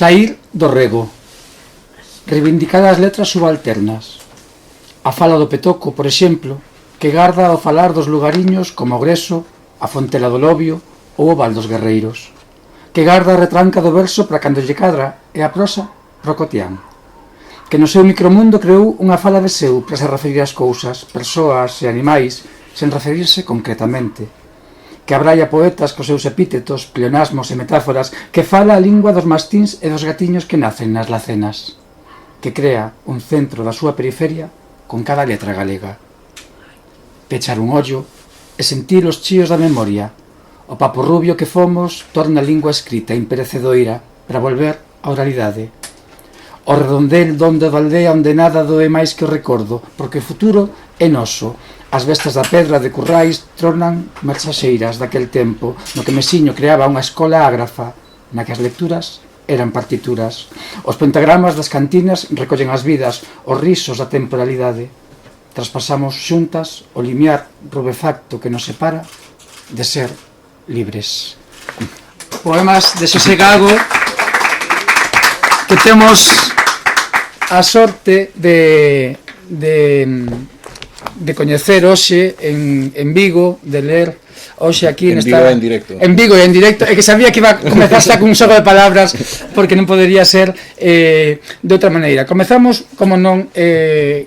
Saír do rego. Reivindicar as letras subalternas. A fala do Petoco, por exemplo, que garda ao falar dos lugariños como o Greso, a Fontela do Lobio ou o Val dos Guerreiros. Que garda a retranca do verso para cando lle cadra e a prosa pro cotián. Que no seu micromundo creou unha fala de seu para se referir ás cousas, persoas e animais sen referirse concretamente. Que abraia poetas cos seus epítetos, pleonasmos e metáforas, que fala a lingua dos mastíns e dos gatiños que nacen nas lacenas. Que crea un centro da súa periferia con cada letra galega. Pechar un ollo e sentir os chíos da memoria. O papo rubio que fomos torna a lingua escrita imperecedoira para volver á oralidade. O redondel donde da aldea onde nada doe máis que o recordo, porque o futuro é noso. As bestas da pedra de Currais tornan mensaxeiras daquel tempo no que Mesiño creaba unha escola ágrafa na que as lecturas eran partituras. Os pentagramas das cantinas recollen as vidas, os risos da temporalidade. Traspasamos xuntas o limiar rubefacto que nos separa de ser libres. Poemas de Xosé Gago que temos a sorte de coñecer hoxe en Vigo, de ler hoxe aquí en Vigo en directo. En Vigo e en directo, e que sabía que iba a comezar xa cun xogo de palabras porque non podería ser de outra maneira. Comezamos, como non,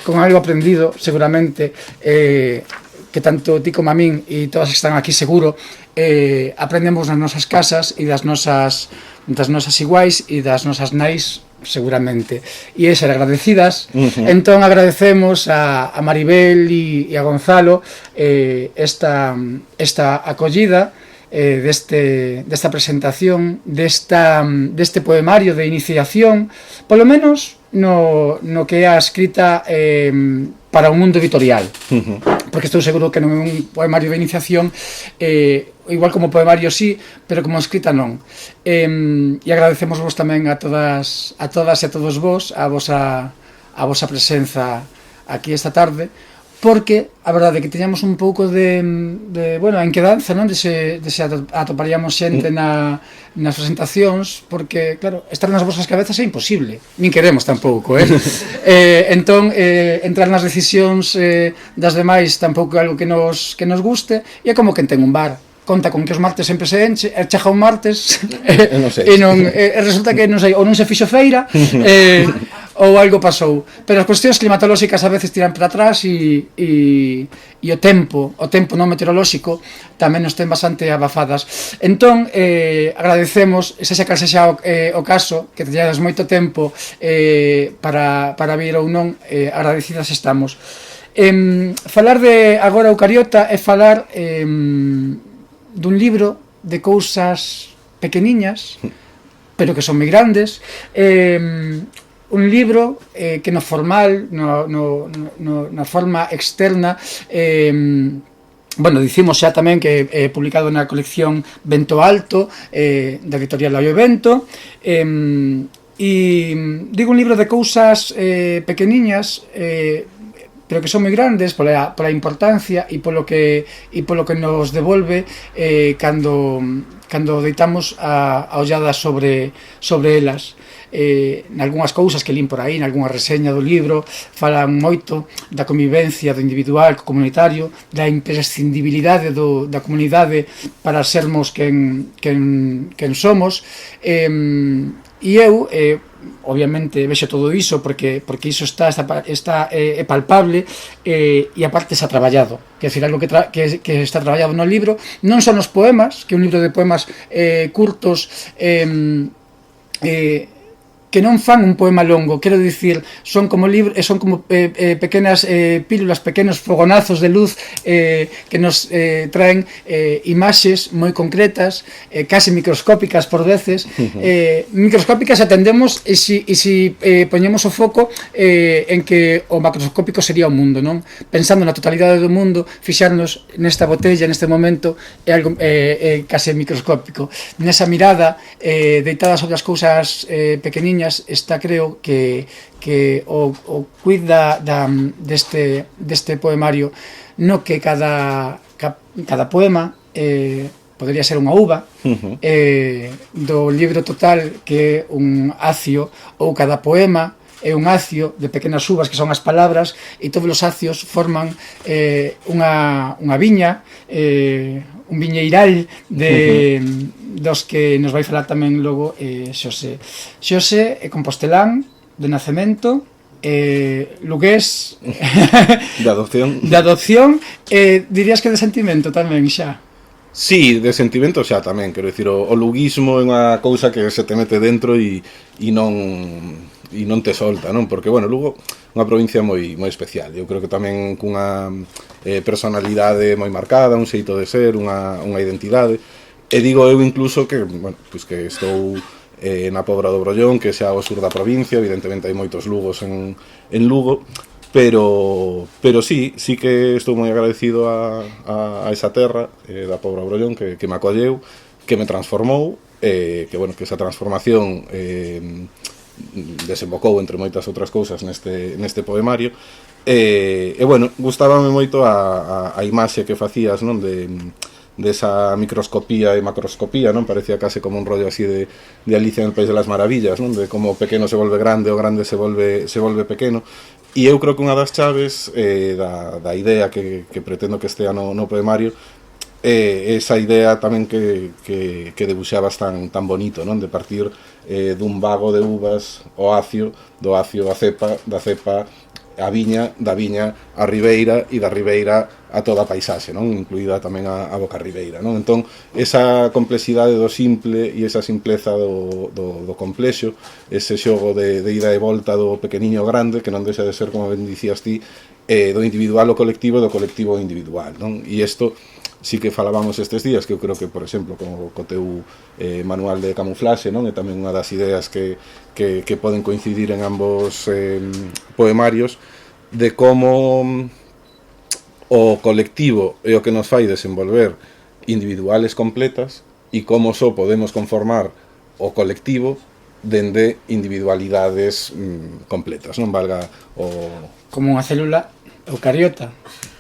con algo aprendido seguramente, que tanto ti como a min e todas que están aquí seguro aprendemos nas nosas casas e das nosas iguais e das nosas nais seguramente, e ser agradecidas. Entón agradecemos a Maribel e a Gonzalo esta acollida desta presentación, deste poemario de iniciación, polo menos no que é a escrita para o mundo editorial, porque estou seguro que non é un poemario de iniciación, igual como poemario sí, pero como escrita non. E agradecemos vos tamén a todas e a todos vos a vosa presenza aquí esta tarde, porque a verdade é que teñamos un pouco de a inquedanza, non? De se atoparíamos xente nas presentacións, porque, claro, estar nas vosas cabezas é imposible, nin queremos tampouco, entón, entrar nas decisións das demais tampouco é algo que nos guste, e é como quen ten un bar. Conta con que os martes sempre se enche, chega un martes e resulta que non sei, ou non se fixo feira ou algo pasou, pero as cuestións climatolóxicas a veces tiran para atrás e o tempo non meteorolóxico tamén nos ten bastante abafadas. Entón agradecemos, sexa cal sexa o caso, que teñades moito tempo para vir ou non, agradecidas estamos. Falar de agora Eucariota é falar dun libro de cousas pequeniñas, pero que son moi grandes, un libro que no formal, na forma externa, dicimos xa tamén que é publicado na colección Vento Alto, da editorial Laio Vento, e digo un libro de cousas pequeniñas, pero que son moi grandes pola importancia e polo que nos devolve cando deitamos a ollada sobre elas. Nalgúnas cousas que lín por aí, nalgúna reseña do libro, falan moito da convivencia do individual co comunitario, da imprescindibilidade da comunidade para sermos quen somos, e eu obviamente vexo todo iso porque iso está palpable, e aparte está traballado, quer dizer, algo que está traballado no libro, non son os poemas, que é un libro de poemas curtos, que non fan un poema longo, quero dicir, son como pequenas pílulas, pequenos fogonazos de luz que nos traen imaxes moi concretas, case microscópicas por veces, microscópicas atendemos e si poñemos o foco en que o macroscópico sería o mundo, non? Pensando na totalidade do mundo, fixarnos nesta botella, neste momento, é algo case microscópico. Nesa mirada deitada sobre as cousas pequeniñas está, creo, que o quid deste poemario, no que cada poema podería ser unha uva, do libro total, que é un acio, ou cada poema é un acio de pequenas uvas que son as palabras, e todos os acios forman unha viña, un viñeiral dos que nos vai falar tamén logo Xosé. Xosé é compostelán de nacemento, lugués de adopción. De adopción, dirías que de sentimento tamén xa. Sí, de sentimento xa tamén, quero dicir, o luguismo é unha cousa que se te mete dentro e non te solta, non? Porque, bueno, Lugo é unha provincia moi especial. Eu creo que tamén cunha personalidade moi marcada, un xeito de ser, unha identidade. E digo eu incluso que, bueno, pois que estou na Pobra do Brollón, que xa ao sur da provincia, evidentemente hai moitos lugos en Lugo, pero sí que estou moi agradecido a esa terra da Pobra do Brollón que me acolleu, que me transformou, que, bueno, que esa transformación desembocou entre moitas outras cousas neste poemario, e bueno, gustábame moito a imaxe que facías, non, desa microscopía e macroscopía, non? Parecía case como un rollo así de Alicia en el País de las Maravillas, non? De como o pequeno se volve grande, o grande se volve pequeno. E eu creo que unha das chaves da idea que pretendo que estea no poemario esa idea tamén que debuxabas tan bonito, non? De partir dun vago de uvas o acio, do acio a cepa, da cepa a viña, da viña a ribeira e da ribeira a toda a paisaxe, non? Incluída tamén a boca ribeira, non? Entón, esa complexidade do simple e esa simpleza do complexo, ese xogo de ida e volta do pequeniño ao grande, que non deixa de ser, como ben dicías ti, do individual ao colectivo e do colectivo ao individual, non? E isto sí que falábamos estes días, que eu creo que, por exemplo, co teu manual de camuflaxe, non? É tamén unha das ideas que poden coincidir en ambos poemarios, de como o colectivo é o que nos fai desenvolver individuales completas e como só podemos conformar o colectivo dende individualidades completas, non valga o... Como unha célula eucariota.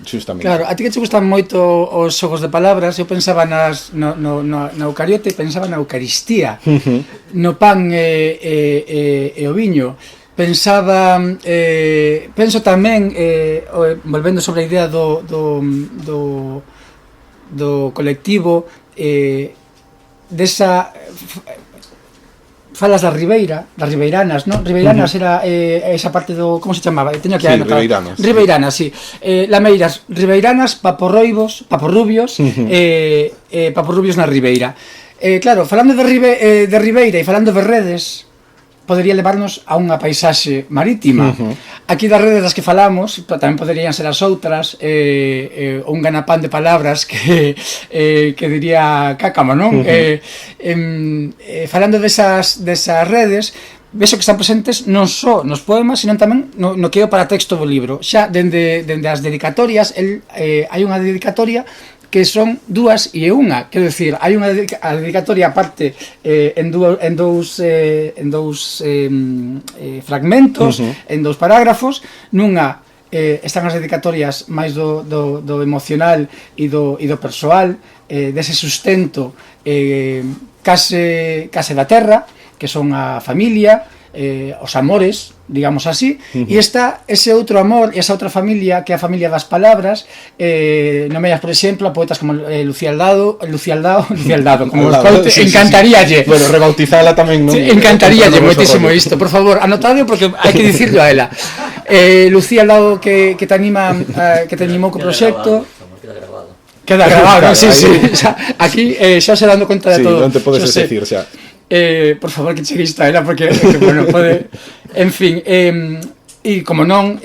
Justamente. Claro, a ti que te gustan moito os xogos de palabras, eu pensaba na eucariota e pensaba na eucaristía, no pan e o viño. Pensaba, penso tamén, volvendo sobre a idea do colectivo, desa... Falas da Ribeira, das Ribeiranas, non? Ribeiranas era esa parte do... Como se chamaba? Teño que anotar. Ribeiranas. Ribeiranas, sí. Lameiras, Ribeiranas, paporrubios, paporrubios na Ribeira. Claro, falando de Ribeira e falando de redes, podería levarnos a unha paisaxe marítima. Aquí das redes das que falamos, tamén poderían ser as outras, un ganapán de palabras que diría Cácamo, non? Falando desas redes, vexo que están presentes non só nos poemas, sino tamén no que é o paratexto do libro. Xa, dende as dedicatorias, hai unha dedicatoria que son dúas e unha, quero dicir, hai unha dedicatoria aparte en dous fragmentos, en dous parágrafos. Nunha están as dedicatorias máis do emocional e do persoal, dese sustento case da terra, que son a familia, os amores, digamos así, e está ese outro amor e esa outra familia, que é a familia das palabras. Nomeas, por exemplo, a poetas como Lucía Aldao, como os coite, encantaríalle. Bueno, rebautizala tamén, non? Encantaríalle moitísimo isto, por favor, anotade porque hai que dicirlo a ela. Lucía Aldao que te animou co proxecto. Queda grabado, sí. Aquí xa se dando conta de todo. Sí, non te podes decir, xa. Por favor, que chegue isto a ela, porque bueno, pode... En fin, e como non,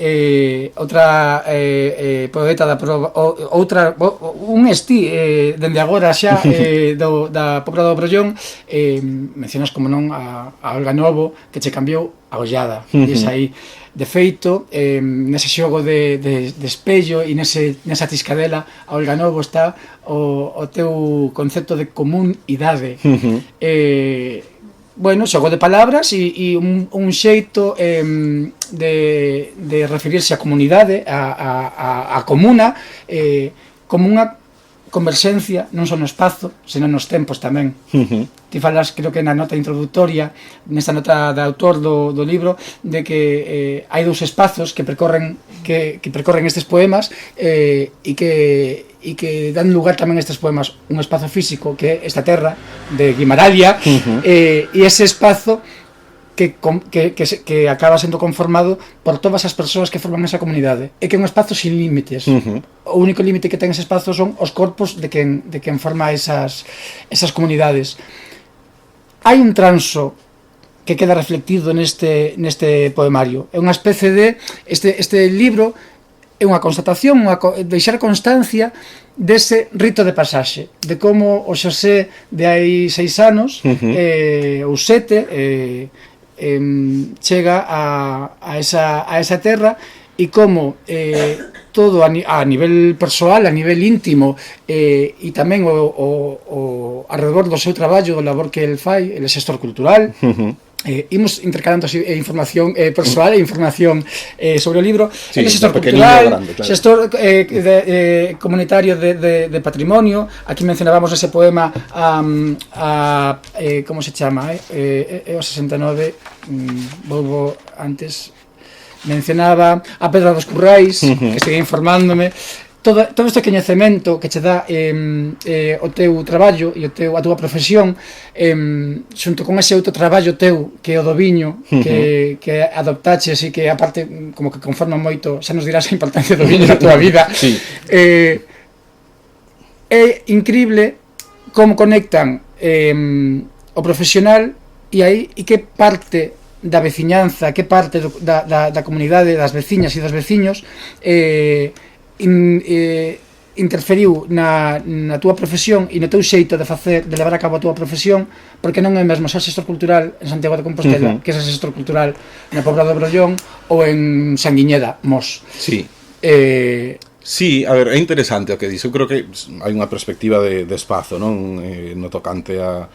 outra poeta da prova, outra, un estí, dende agora xa, da Pobra do Brollón, mencionas como non a Olga Novo, que che cambiou a ollada, e esa aí. De feito, nese xogo de espello e nesa tiscadela, a Olga Novo está o teu concepto de comunidade. Bueno, xogo de palabras e un xeito de referirse á comunidade, á comuna, como unha converxencia non só no espazo, senón nos tempos tamén. Ti falas, creo que na nota introductoria, nesta nota de autor do libro, de que hai dous espazos que percorren estes poemas e que dan lugar tamén a estes poemas, un espazo físico que é esta terra de Guimaralia, e ese espazo que acaba sendo conformado por todas as persoas que forman esa comunidade, e que é un espazo sin límites. O único límite que ten ese espazo son os corpos de quen forma esas comunidades. Hai un transo que queda reflectido neste poemario. É unha especie de este libro é unha constatación, deixar constancia dese rito de pasaxe, de como o Xosé de hai 6 anos ou 7 chega a esa terra, e como todo a nivel persoal, a nivel íntimo, e tamén o alrededor do seu traballo, do labor que el fai, el xestor cultural, imos intercalando información persoal e información sobre o libro. Sí, el xestor cultural, grande, claro. Xestor comunitario de patrimonio. Aquí mencionábamos ese poema como se chama? O 69, volvo antes, mencionaba a Pedra dos Currais, que esteguei informándome. Todo este coñecemento que che dá o teu traballo e a túa profesión, xunto con ese outro traballo teu que é o do viño, que adoptaches e que aparte como que conforma moito, xa nos dirás a importancia do viño na túa vida. Sí. É incrible como conectan o profesional e que parte da veciñanza, que parte da comunidade, das veciñas e dos veciños interferiu na túa profesión e no teu xeito de levar a cabo a túa profesión, porque non é mesmo ser xestor cultural en Santiago de Compostela que ser xestor cultural na Pobra do Brollón ou en Sanguiñeda, Mos. Sí. Sí, a ver, é interesante o que dixo. Eu creo que hai unha perspectiva de espazo, non? No tocante a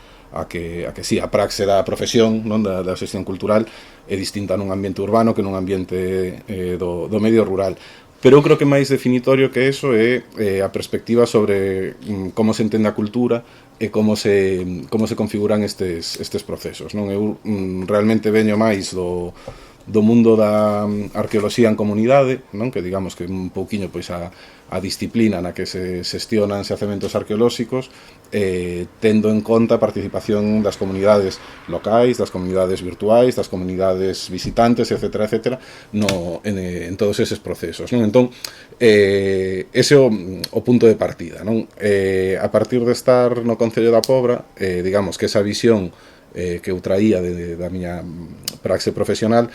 que sí, a praxe da profesión, non, da xestión cultural é distinta nun ambiente urbano que nun ambiente do medio rural. Pero eu creo que máis definitorio que eso é a perspectiva sobre como se entende a cultura e como se configuran estes procesos, non? Eu realmente veño máis do mundo da arqueoloxía en comunidade, non? Que digamos que un pouquiño pois a disciplina na que se xestionan xacementos arqueolóxicos, tendo en conta a participación das comunidades locais, das comunidades virtuais, das comunidades visitantes, etcétera, etcétera, en todos eses procesos, non? Entón, ese é o punto de partida, non? A partir de estar no Concello da Pobra, digamos que esa visión que eu traía da miña praxe profesional,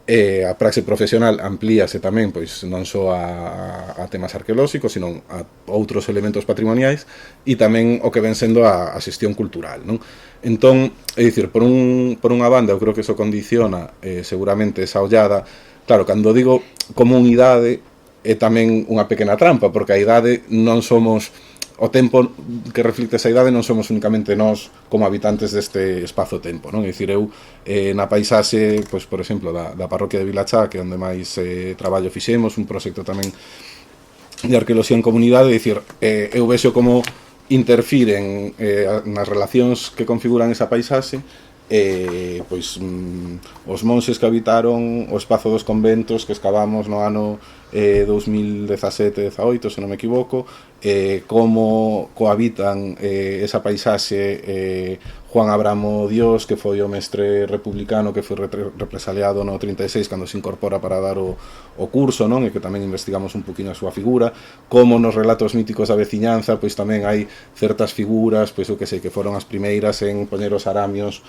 a praxe profesional amplíase tamén pois non só a temas arqueolóxicos, sino a outros elementos patrimoniais e tamén o que ven sendo a xestión cultural, non? Entón, é dicir, por unha banda eu creo que eso condiciona seguramente esa ollada. Claro, cando digo comunidade é tamén unha pequena trampa, porque a idade non somos o tempo que reflicte esa idade non somos únicamente nós como habitantes deste espazo-tempo, non? É dicir, eu na paisaxe, pois, por exemplo, da parroquia de Vilachá, que é onde máis traballo fixemos, un proxecto tamén de arqueoloxía en comunidade, é dicir, eu vexo como interfiren nas relacións que configuran esa paisaxe pois os monxes que habitaron o espazo dos conventos que excavamos no ano 2017-18, se non me equivoco, como cohabitan esa paisaxe Juan Abramo Dios, que foi o mestre republicano que foi represaliado no 36 cando se incorpora para dar o curso, non? E que tamén investigamos un poquinho a súa figura, como nos relatos míticos da veciñanza, pois tamén hai certas figuras, pois eu que sei, que foron as primeiras en poñer os aramios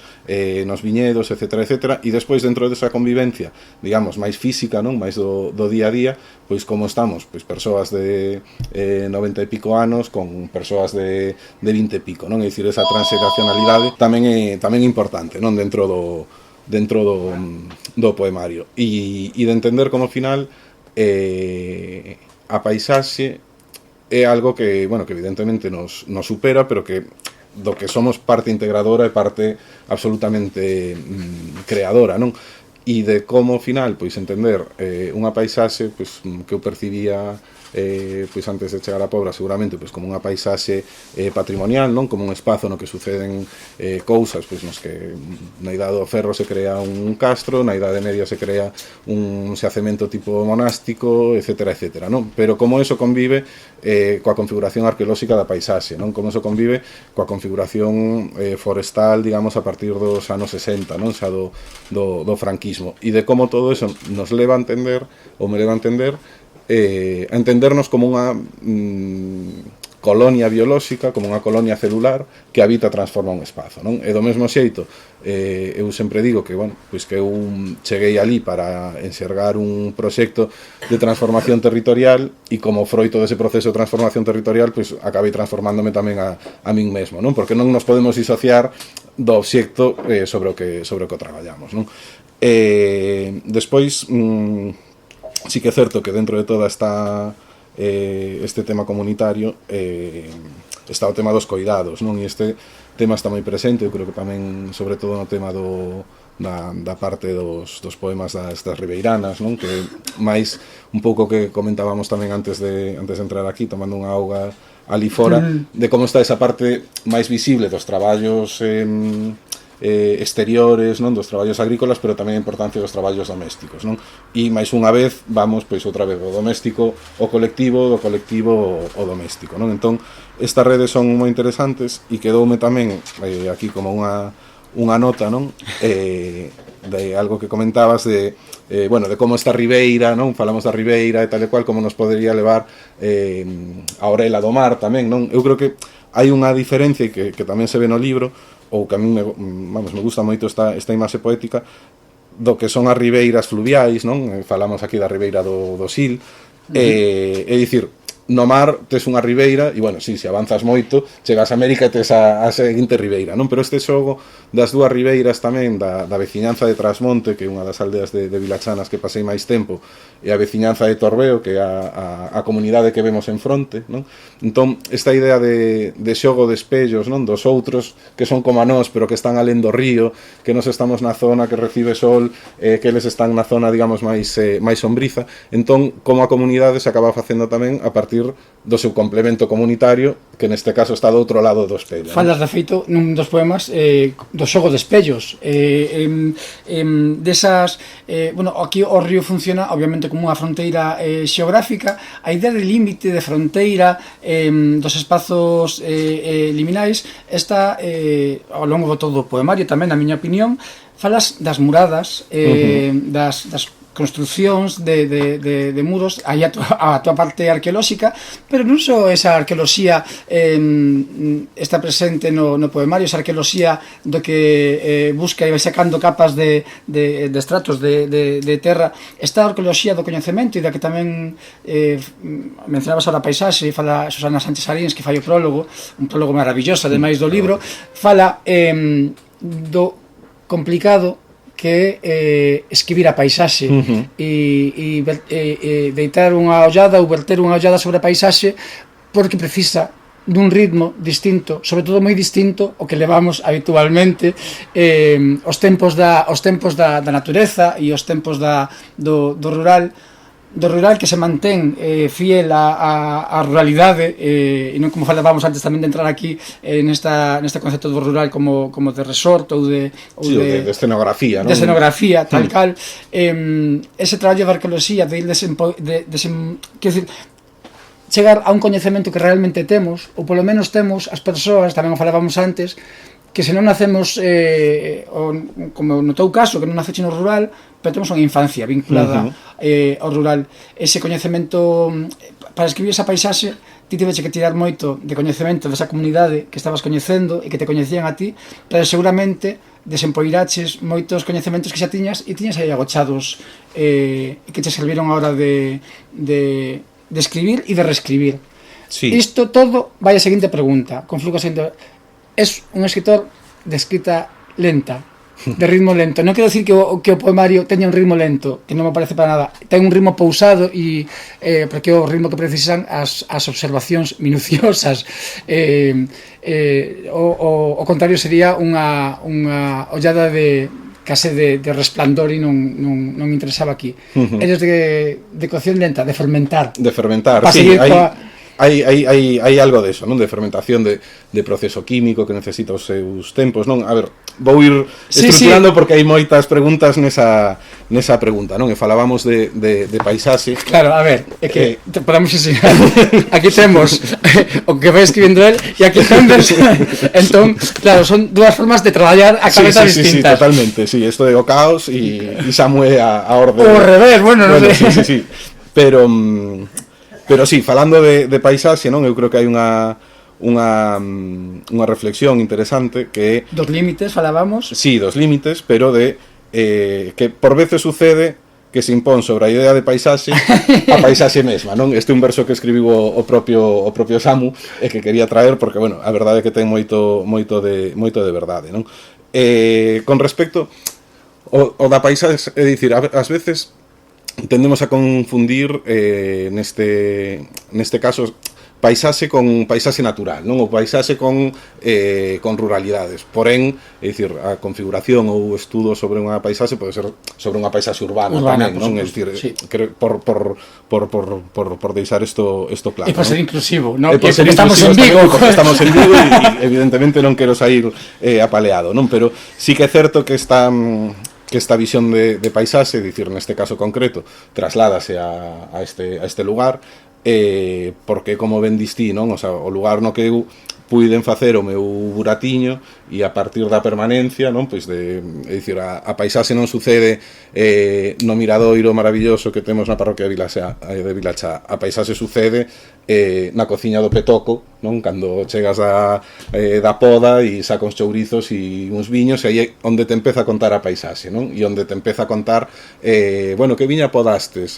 nos viñedos, etcétera, etcétera, e despois dentro desa convivencia, digamos, máis física, non? Máis do día a día, pois como estamos, pois persoas de 90 e pico anos con persoas de 20 e pico, non? É dicir, esa transxeracionalidade tamén é importante, non? Dentro do poemario e de entender como ao final a paisaxe é algo que, bueno, que evidentemente nos supera, pero que do que somos parte integradora e parte absolutamente creadora, non? E de como ao final, pois, entender unha paisaxe, pois, que eu percibía pois antes de chegar a Pobra seguramente pois como unha paisaxe patrimonial, non? Como un espazo no que suceden cousas pois nos que na Idade do Ferro se crea un castro, na Idade Media se crea un xacemento tipo monástico, etcétera, etcétera, non? Pero como eso convive coa configuración arqueolóxica da paisaxe, non? Como eso convive coa configuración forestal, digamos, a partir dos anos 60, non? Xa do franquismo, e de como todo eso nos leva a entender, ou me leva a entender, a entendernos como unha colonia biolóxica, como unha colonia celular que habita e transforma un espazo, non? E do mesmo xeito, eu sempre digo que, bueno, pois que eu cheguei ali para enxergar un proxecto de transformación territorial e como froito dese proceso de transformación territorial, pois acabei transformándome tamén a min mesmo, non? Porque non nos podemos disociar do obxecto sobre o que traballamos, non? Despois, sí que é certo que dentro de toda este tema comunitario está o tema dos coidados, non? E este tema está moi presente, eu creo que tamén, sobre todo no tema da parte dos poemas das ribeiranas, non? Que máis un pouco que comentábamos tamén antes de entrar aquí, tomando unha auga ali fora, de como está esa parte máis visible dos traballos exteriores, non? Dos traballos agrícolas, pero tamén a importancia dos traballos domésticos, non? E máis unha vez vamos pois outra vez do doméstico ao colectivo, do colectivo ao doméstico, non? Entón, estas redes son moi interesantes e quedoume tamén aquí como unha nota, non? De algo que comentabas de bueno, de como esta ribeira, non? Falamos da ribeira e tal e cual, como nos podería levar a orela do mar tamén, non? Eu creo que hai unha diferencia que tamén se ve no libro, ou que a mí me gusta moito esta imaxe poética do que son as ribeiras fluviais, non? Falamos aquí da ribeira do Sil, é dicir, no mar tes unha ribeira e, bueno, si, se avanzas moito chegas a América e tes a seguinte ribeira, non? Pero este xogo das dúas ribeiras tamén da veciñanza de Trasmonte, que é unha das aldeas de Vilachanas que pasei máis tempo, e a veciñanza de Torbeo, que é a comunidade que vemos en fronte, non? Entón, esta idea de xogo de espellos, non? Dos outros que son como a nós, pero que están alén do río, que nos estamos na zona que recibe sol, que eles están na zona, digamos, máis sombriza. Entón, como a comunidade se acaba facendo tamén a partir do seu complemento comunitario, que neste caso está do outro lado do espello. Falas, de feito, nun dos poemas do xogo de espellos, desas, bueno, aquí o río funciona obviamente como unha fronteira xeográfica. A idea de límite, de fronteira, dos espazos liminais está ao longo de todo o poemario tamén, na miña opinión. Falas das muradas, das construcións de muros, aí a tua parte arqueolóxica, pero non só esa arqueoloxía está presente no poemario, esa arqueoloxía do que busca e vai sacando capas de estratos de terra, esta arqueoloxía do coñecemento e da que tamén mencionabas ahora a paisaxe, fala Susana Sánchez Arins, que fai o prólogo, un prólogo maravilloso, ademais do libro, fala do complicado que é escribir a paisaxe e deitar unha ollada ou verter unha ollada sobre a paisaxe, porque precisa dun ritmo distinto, sobre todo moi distinto o que levamos habitualmente os tempos da natureza e os tempos do rural, que se mantén fiel á ruralidade, e non como falábamos antes tamén de entrar aquí neste concepto do rural como de resort ou de escenografía, non? De escenografía, tal cal. Ese traballo de arqueoloxía, de chegar a un coñecemento que realmente temos, ou polo menos temos as persoas, tamén o falábamos antes, que se non nacemos, como no teu caso, que non naceche no rural, pero temos unha infancia vinculada ao rural. Ese coñecemento, para escribir esa paisaxe, ti tiveche que tirar moito de coñecemento desa comunidade que estabas coñecendo e que te coñecían a ti, pero seguramente desempoiraches moitos coñecementos que xa tiñas e tiñas aí agochados e que te serviron a hora de escribir e de reescribir. Sí. Isto todo vai a seguinte pregunta, con flujo seguinte. Es un escritor de escrita lenta, de ritmo lento. Non quero dicir que o poemario teña un ritmo lento, que non me parece para nada. Ten un ritmo pausado e porque é o ritmo que precisan as observacións minuciosas. O contrario sería unha ollada de case de resplandor e non interesaba aquí. Eres de cocción lenta, de fermentar. De fermentar, para sí, seguir hai algo de eso, non? De fermentación, de proceso químico que necesita os seus tempos, non? A ver, vou ir estruturando porque hai moitas preguntas nesa pregunta, non? E falábamos de paisaxe. Claro, a ver, é que te podemos enseñar. Aquí temos o que vai escribindo él e aquí temos. Entón, claro, son dúas formas de traballar a cabeza distintas. Sí, totalmente, sí, isto é o caos e Samuel a orde. O revés, bueno, non sei. Sí. Pero sí, falando de paisaxe, non? Eu creo que hai unha reflexión interesante que é... Dos límites, falábamos. Sí, dos límites, pero de que por veces sucede que se impón sobre a idea de paisaxe a paisaxe mesma, non? Este é un verso que escribiu o propio Samu e que quería traer porque, bueno, a verdade é que ten moito de verdade, non? Con respecto o da paisaxe, é dicir, ás veces tendemos a confundir neste caso paisaxe con paisaxe natural, non? O paisaxe con ruralidades. Porén, é dicir, a configuración ou estudo sobre unha paisaxe pode ser sobre unha paisaxe urbana tamén, non? É dicir, sí. Por deixar isto claro. E por ser inclusivo, non? Porque estamos en Vigo. Porque estamos en Vigo e evidentemente non quero sair apaleado, non? Pero sí que é certo que esta visión de paisaxe, dicir, neste caso concreto, trasládase a este lugar, porque como ben distí, non? O sea, o lugar no que eu puiden facer o meu buratiño e a partir da permanencia, non? Pois é dicir, a paisaxe non sucede no miradoiro maravilloso que temos na parroquia de Vilachá. A paisaxe sucede na cociña do Petoco, non? Cando chegas da poda e saca uns chourizos e uns viños, e aí é onde te empeza a contar a paisaxe, non? E onde te empeza a contar bueno, que viña podastes?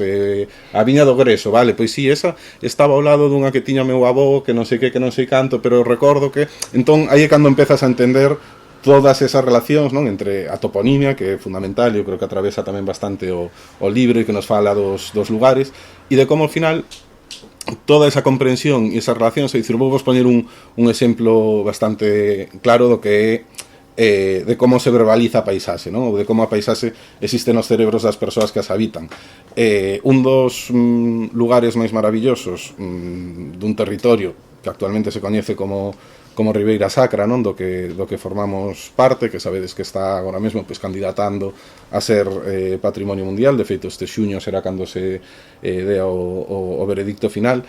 A viña do Greso, vale, pois si, esa estaba ao lado dunha que tiña meu avó, que non sei que non sei canto, pero recordo que... Entón, aí é cando empezas a entender todas esas relacións, non? Entre a toponimia, que é fundamental, eu creo que atravesa tamén bastante o libro e que nos fala dos lugares, e de como ao final toda esa comprensión e esas relacións, é dicir, vou vos poñer un exemplo bastante claro do que é de como se verbaliza a paisaxe, non? Ou de como a paisaxe existe nos cerebros das persoas que as habitan. Un dos lugares máis maravillosos dun territorio que actualmente se coñece como Ribeira Sacra, non? Do que formamos parte, que sabedes que está agora mesmo pois candidatando a ser patrimonio mundial. De feito, este xuño será cando se dea o veredicto final.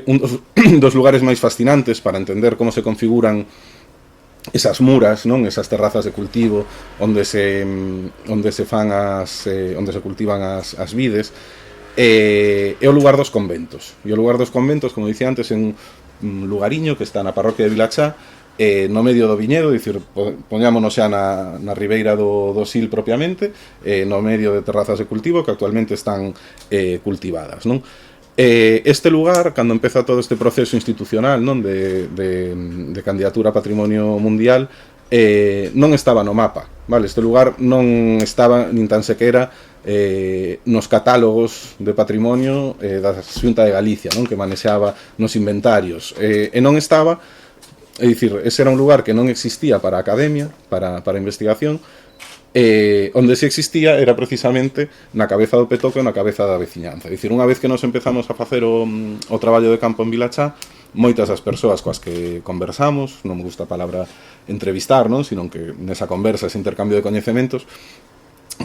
Un dos lugares máis fascinantes para entender como se configuran esas muras, non? Esas terrazas de cultivo onde se cultivan as vides, é o lugar dos conventos. E o lugar dos conventos, como dicía antes, é un lugariño que está na parroquia de Vilachá, no medio do viñedo, dicir, poñámonos xa na ribeira do Sil propiamente, no medio de terrazas de cultivo que actualmente están cultivadas, non? Este lugar, cando empeza todo este proceso institucional, non, de candidatura a patrimonio mundial, non estaba no mapa, vale? Este lugar non estaba nin tan sequera nos catálogos de patrimonio da Xunta de Galicia, non? Que manexaba nos inventarios, e non estaba, é dicir, ese era un lugar que non existía para a academia, para a investigación, onde se existía era precisamente na cabeza do Petoco e na cabeza da veciñanza. É dicir, unha vez que nos empezamos a facer o traballo de campo en Vilachá, moitas das persoas coas que conversamos, non me gusta a palabra entrevistar, non? Sino que nesa conversa, ese intercambio de coñecementos,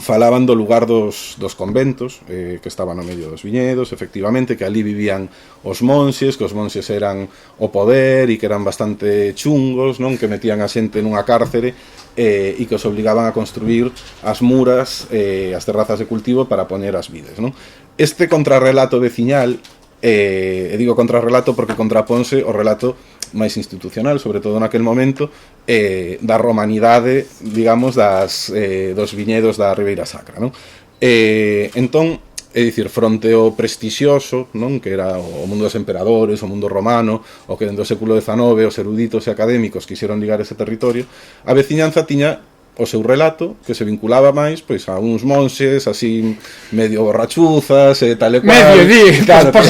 falaban do lugar dos conventos, que estaban no medio dos viñedos, efectivamente, que ali vivían os monxes, que os monxes eran o poder e que eran bastante chungos, non? Que metían a xente nunha cárcere e que os obligaban a construir as muras, as terrazas de cultivo para poñer as vides, non? Este contrarrelato veciñal, e digo contrarrelato porque contraponse o relato máis institucional, sobre todo naquel momento, da romanidade, digamos, dos viñedos da Ribeira Sacra, non? Entón, é dicir, fronte ao prestixioso, non? Que era o mundo dos emperadores, o mundo romano, o que dentro do século XIX os eruditos e académicos quixeron ligar ese territorio, a veciñanza tiña o seu relato, que se vinculaba máis pois a uns monxes así medio borrachuzas e tal e cual. Claro, por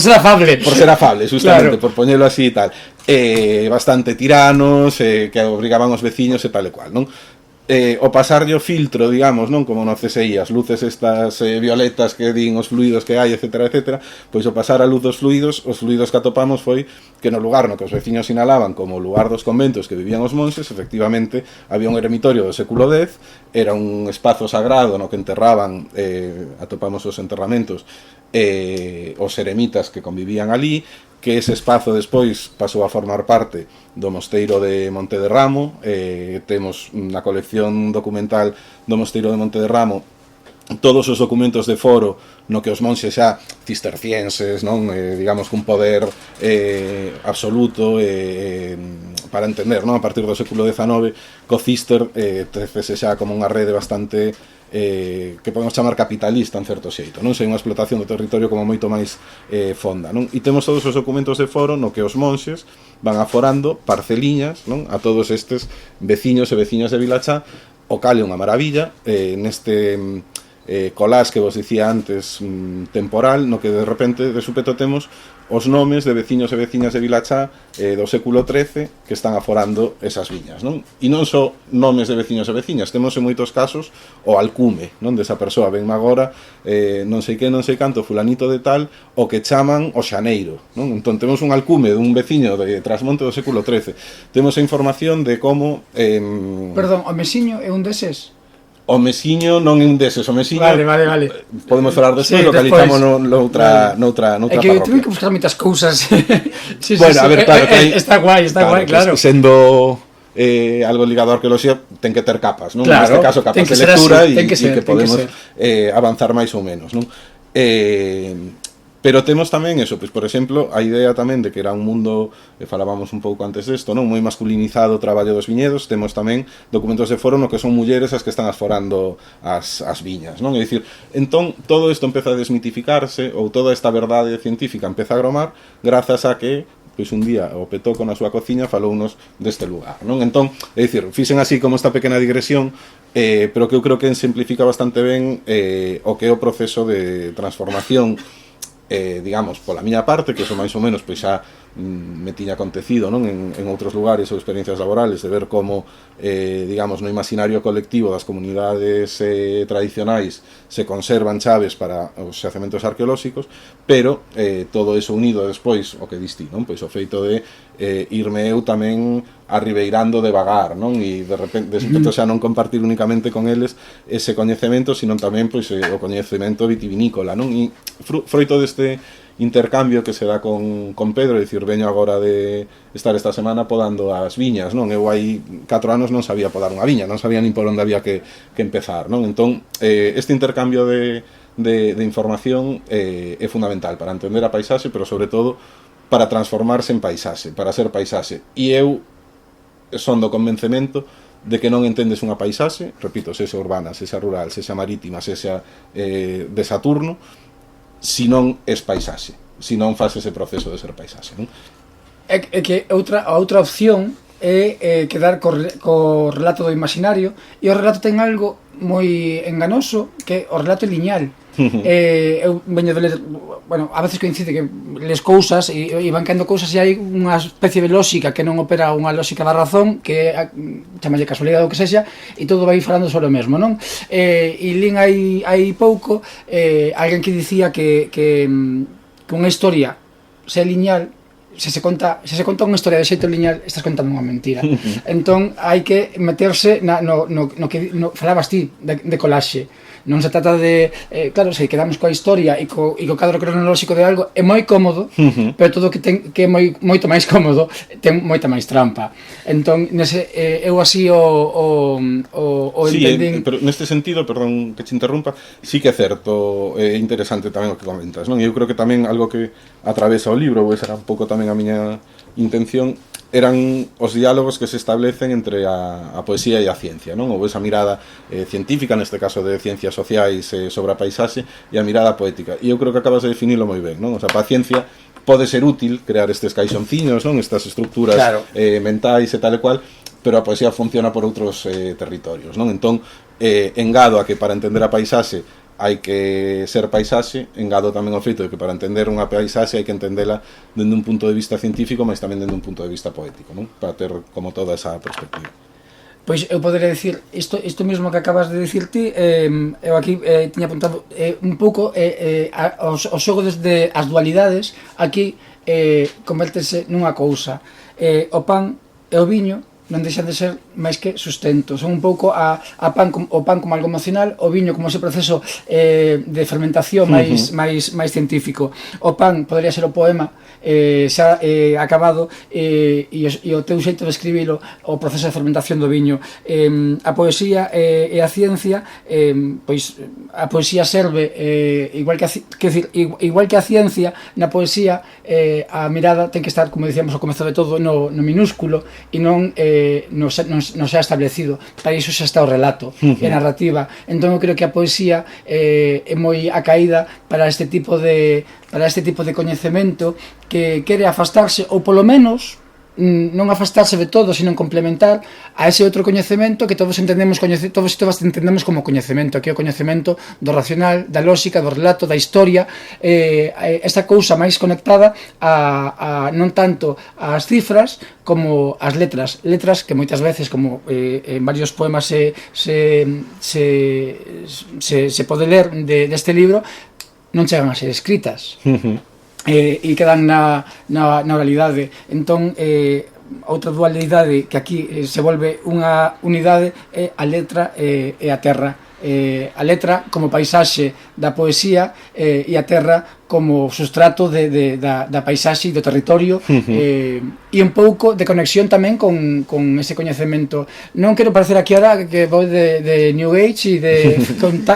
ser afable. Por ser afable, justamente, claro. Por poñelo así e tal. Bastante tiranos, que obrigaban os veciños e tal e cual, non? o pasarlle o filtro, digamos, non, como no CSI, as luces estas violetas que din os fluidos que hai, etcétera, etcétera, pois o pasar a luz dos fluidos, os fluidos que atopamos foi que no lugar no que os veciños sinalaban como o lugar dos conventos que vivían os monxes, efectivamente había un eremitorio do século X, era un espazo sagrado no que enterraban, atopamos os enterramentos, os eremitas que convivían ali, que ese espazo despois pasou a formar parte do mosteiro de Monte de Ramo. Temos na colección documental do mosteiro de Monte de Ramo todos os documentos de foro no que os monxes xa cistercienses, non, digamos, cun poder absoluto, para entender, non, a partir do século XIX, co cister trecese xa como unha rede bastante que podemos chamar capitalista en certo xeito, non sei, unha explotación do territorio como moito máis fonda, non? E temos todos os documentos de foro no que os monxes van aforando parceliñas, non, a todos estes veciños e veciñas de Vilachá, o cal é unha maravilla, neste colás que vos dicía antes, temporal, no que de repente de súpeto temos os nomes de veciños e veciñas de Vilachá do século XIII que están aforando esas viñas, non? E non só nomes de veciños e veciñas, temos en moitos casos o alcume, non, desa persoa, venme agora non sei que, non sei canto, fulanito de tal, o que chaman o xaneiro, non? Entón temos un alcume dun veciño de Trasmonte do século XIII, temos a información de como Perdón, o Mesiño é un deses? O Mesiño non é un deses, o Mesiño Vale. podemos falar despois, Sí, localizamos despois. noutra É que parroquia. tuve que buscar moitas cousas. Sí, Bueno, a ver, claro, que hai, está guai, claro. Sendo algo ligado á arqueoloxía, ten que ter capas, non? Claro, Neste caso, capas ten que de ser lectura así, ten que ser, que podemos avanzar máis ou menos, non? Pero temos tamén eso, pois, por exemplo, a idea tamén de que era un mundo, falábamos un pouco antes desto, non, moi masculinizado o traballo dos viñedos. Temos tamén documentos de foro no que son mulleres as que están asforando as viñas, non? É dicir, entón, todo isto empeza a desmitificarse, ou toda esta verdade científica empeza a gromar, grazas a que pois un día o Petoco na súa cociña falounos deste lugar, non? Entón, é dicir, fixen así como esta pequena digresión, pero que eu creo que simplifica bastante ben o que é o proceso de transformación, digamos, pola miña parte, que eso máis ou menos pois xa me tiña acontecido, non, en outros lugares ou experiencias laborales, de ver como digamos, no imaginario colectivo das comunidades tradicionais se conservan chaves para os xacementos arqueolóxicos, pero todo eso unido despois o que distí, non, pois o feito de irme eu tamén arribeirando devagar, non, e de repente despois xa non compartir únicamente con eles ese coñecemento, sino tamén pois o coñecemento vitivinícola, non, e froito deste intercambio que se dá con Pedro, é dicir, veño agora de estar esta semana podando as viñas, non? Eu hai 4 anos non sabía podar unha viña, non sabía nin por onde había que empezar, non? Entón, este intercambio de información é fundamental para entender a paisaxe, pero sobre todo para transformarse en paisaxe, para ser paisaxe. E eu son do convencemento de que non entendes unha paisaxe, repito, sexa urbana, sexa rural, sexa marítima, sexa de Saturno, si non es paisaxe, si non faz ese proceso de ser paisaxe, non? É que a outra opción é quedar co relato do imaginario, e o relato ten algo moi enganoso, que o relato é lineal. Eu veño de ler, bueno, a veces coincide que les cousas e van caendo cousas e hai unha especie de lógica que non opera unha lógica da razón, que chamalle casualidade ou que sexa, e todo vai falando sobre o mesmo, non? E lín hai pouco alguén que dicía que unha historia se é lineal, se se conta unha historia de xeito lineal, estás contando unha mentira. Entón hai que meterse no que falabas ti de colaxe. Non se trata de, claro, se quedamos coa historia e co cadro cronolóxico de algo, é moi cómodo, pero todo que é moito máis cómodo ten moita máis trampa. Entón, eu así o entendín. Pero neste sentido, perdón que te interrumpa, sí que é certo, é interesante tamén o que comentas, non? E eu creo que tamén algo que atravesa o libro, ou esa era un pouco tamén a miña intención, eran os diálogos que se establecen entre a poesía e a ciencia, non? Ou esa mirada científica, neste caso de ciencias sociais sobre a paisaxe, e a mirada poética. E eu creo que acabas de definirlo moi ben, non? O sea, para a ciencia pode ser útil crear estes caixonciños, non? Estas estructuras mentais e tal e cual, pero a poesía funciona por outros territorios, non? Entón, engado a que para entender a paisaxe hai que ser paisaxe, engado tamén o feito de que para entender unha paisaxe hai que entendela dende un punto de vista científico, mas tamén dende un punto de vista poético, non? Para ter como toda esa perspectiva. Pois eu poderia dicir isto mesmo que acabas de dicir ti. Eu aquí tiña apuntado un pouco o xogo desde as dualidades aquí convértese nunha cousa. O pan e o viño non deixan de ser máis que sustento. Son un pouco o pan como algo emocional, o viño como ese proceso de fermentación máis científico. O pan podría ser o poema xa acabado, e o teu xeito de escribilo, o proceso de fermentación do viño. A poesía e a ciencia, pois a poesía serve igual que a ciencia. Na poesía a mirada ten que estar, como dicíamos ao comezo de todo, no minúsculo e non no xa establecido. Para iso xa está o relato e a narrativa. Entón eu creo que a poesía é moi acaída para este tipo de coñecemento que quere afastarse, ou polo menos non afastarse de todo, sino complementar a ese outro coñecemento que todos entendemos como coñecemento, que é o coñecemento do racional, da lógica, do relato, da historia, esta cousa máis conectada a non tanto ás cifras como ás letras que moitas veces, como en varios poemas se pode ler deste libro, non chegan a ser escritas. E quedan na oralidade. Entón, outra dualidade que aquí se volve unha unidade é a letra e a terra. A letra como paisaxe da poesía e a terra como sustrato da paisaxe e do territorio, e un pouco de conexión tamén con ese coñecemento. Non quero parecer aquí ahora que vou de New Age e de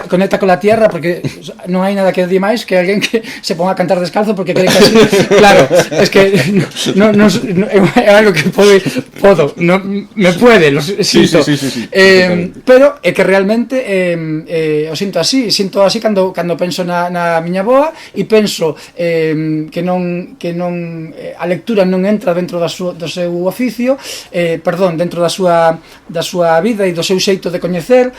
conecta con la tierra, porque non hai nada que odie máis que alguén que se ponga a cantar descalzo porque cree que así, claro, es que é algo que me puede, lo sinto. Sí. Pero é que realmente o sinto así cando penso na miña boa, e penso que non a lectura non entra dentro do seu oficio, dentro da súa vida e do seu xeito de coñecer.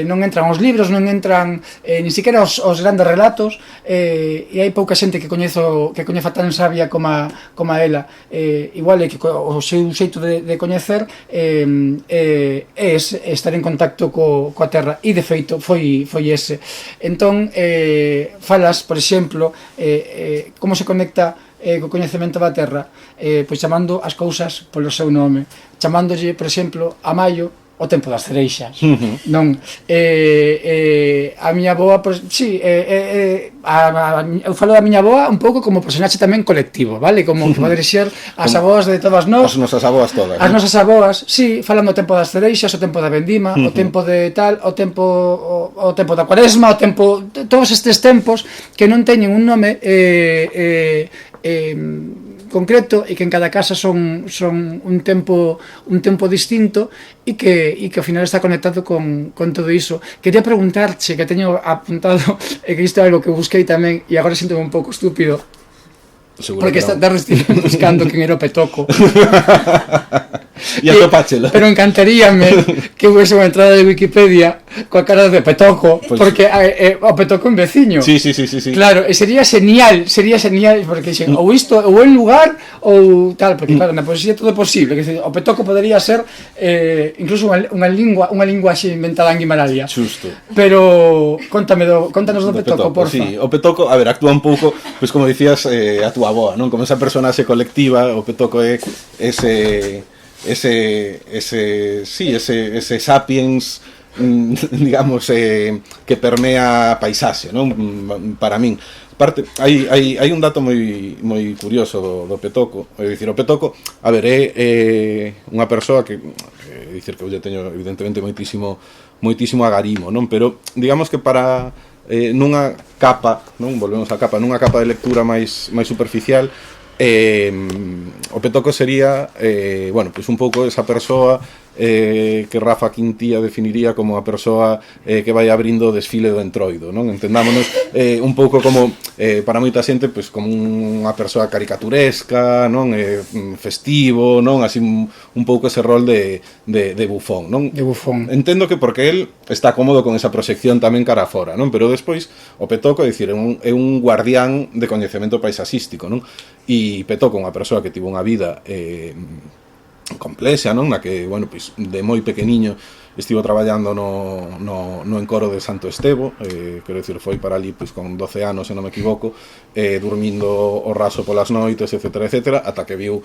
Non entran os libros, non entran ni siquiera os grandes relatos, e hai pouca xente que coñeza tan sabia como a ela. Igual é que o seu xeito de coñecer é estar en contacto coa terra, e de feito foi ese. Entón, falas, por exemplo, como se conecta co coñecemento da terra, pois chamando as cousas polo seu nome, chamándolle, por exemplo, a maio o tempo das cereixas, non? A miña avoa, si, eu falo da miña avoa un pouco como personaxe tamén colectivo, vale? Como que poder ser as avoas de todas nós. As nosas avoas todas. As nosas avoas, si, falando o tempo das cereixas, o tempo da vendima, o tempo de tal, o tempo da cuaresma, o tempo, todos estes tempos que non teñen un nome concreto, e que en cada casa son un tempo distinto, e que ao final está conectado con todo iso. Quería preguntarche, que teño apuntado, e que isto é algo que busquei tamén, e agora sinto un pouco estúpido, porque está buscando quen era o Petoco. E atopáchelo. Pero encantaríame que hubiese unha entrada de Wikipedia coa cara de Petoco, porque o Petoco é un veciño. Sí. Claro, e sería genial, porque ou isto, ou en lugar, ou tal, porque claro, na poesía todo é posible, que o Petoco podería ser incluso unha linguaxe inventada en Guimaralia. Xusto. Pero contanos do Petoco, porfa. Sí, o Petoco, a ver, actúa un pouco, pois como dicías, a túa avoa, non? Como esa personaxe colectiva, o Petoco é ese sapiens, digamos, que permea a paisaxe, non? Para min. Aparte, hai un dato moi curioso do Petoco. É dicir, o Petoco, a ver, é unha persoa que dicir que eu teño evidentemente moitísimo agarimo, non? Pero digamos que para nunha capa, non? Volvemos á capa, nunha capa de lectura máis superficial, o Petoco sería, bueno, pois un pouco esa persoa que Rafa Quintía definiría como a persoa que vai abrindo o desfile do entroido, non? Entendámonos un pouco como, para moita xente, pois como unha persoa caricaturesca, non? Festivo, non? Así un pouco ese rol de bufón, non? De bufón. Entendo que porque él está cómodo con esa proxección tamén cara fora, non? Pero despois o Petoco, é dicir, é un guardián de coñecemento paisaxístico, non? E Petoco, unha persoa que tivo unha vida complexa, non? Na que, bueno, pois, de moi pequeniño estivo traballando no encoro de Santo Estevo, quero dicir, foi para ali pois, con 12 anos, se non me equivoco, dormindo o raso polas noites, etcétera, etcétera, ata que viu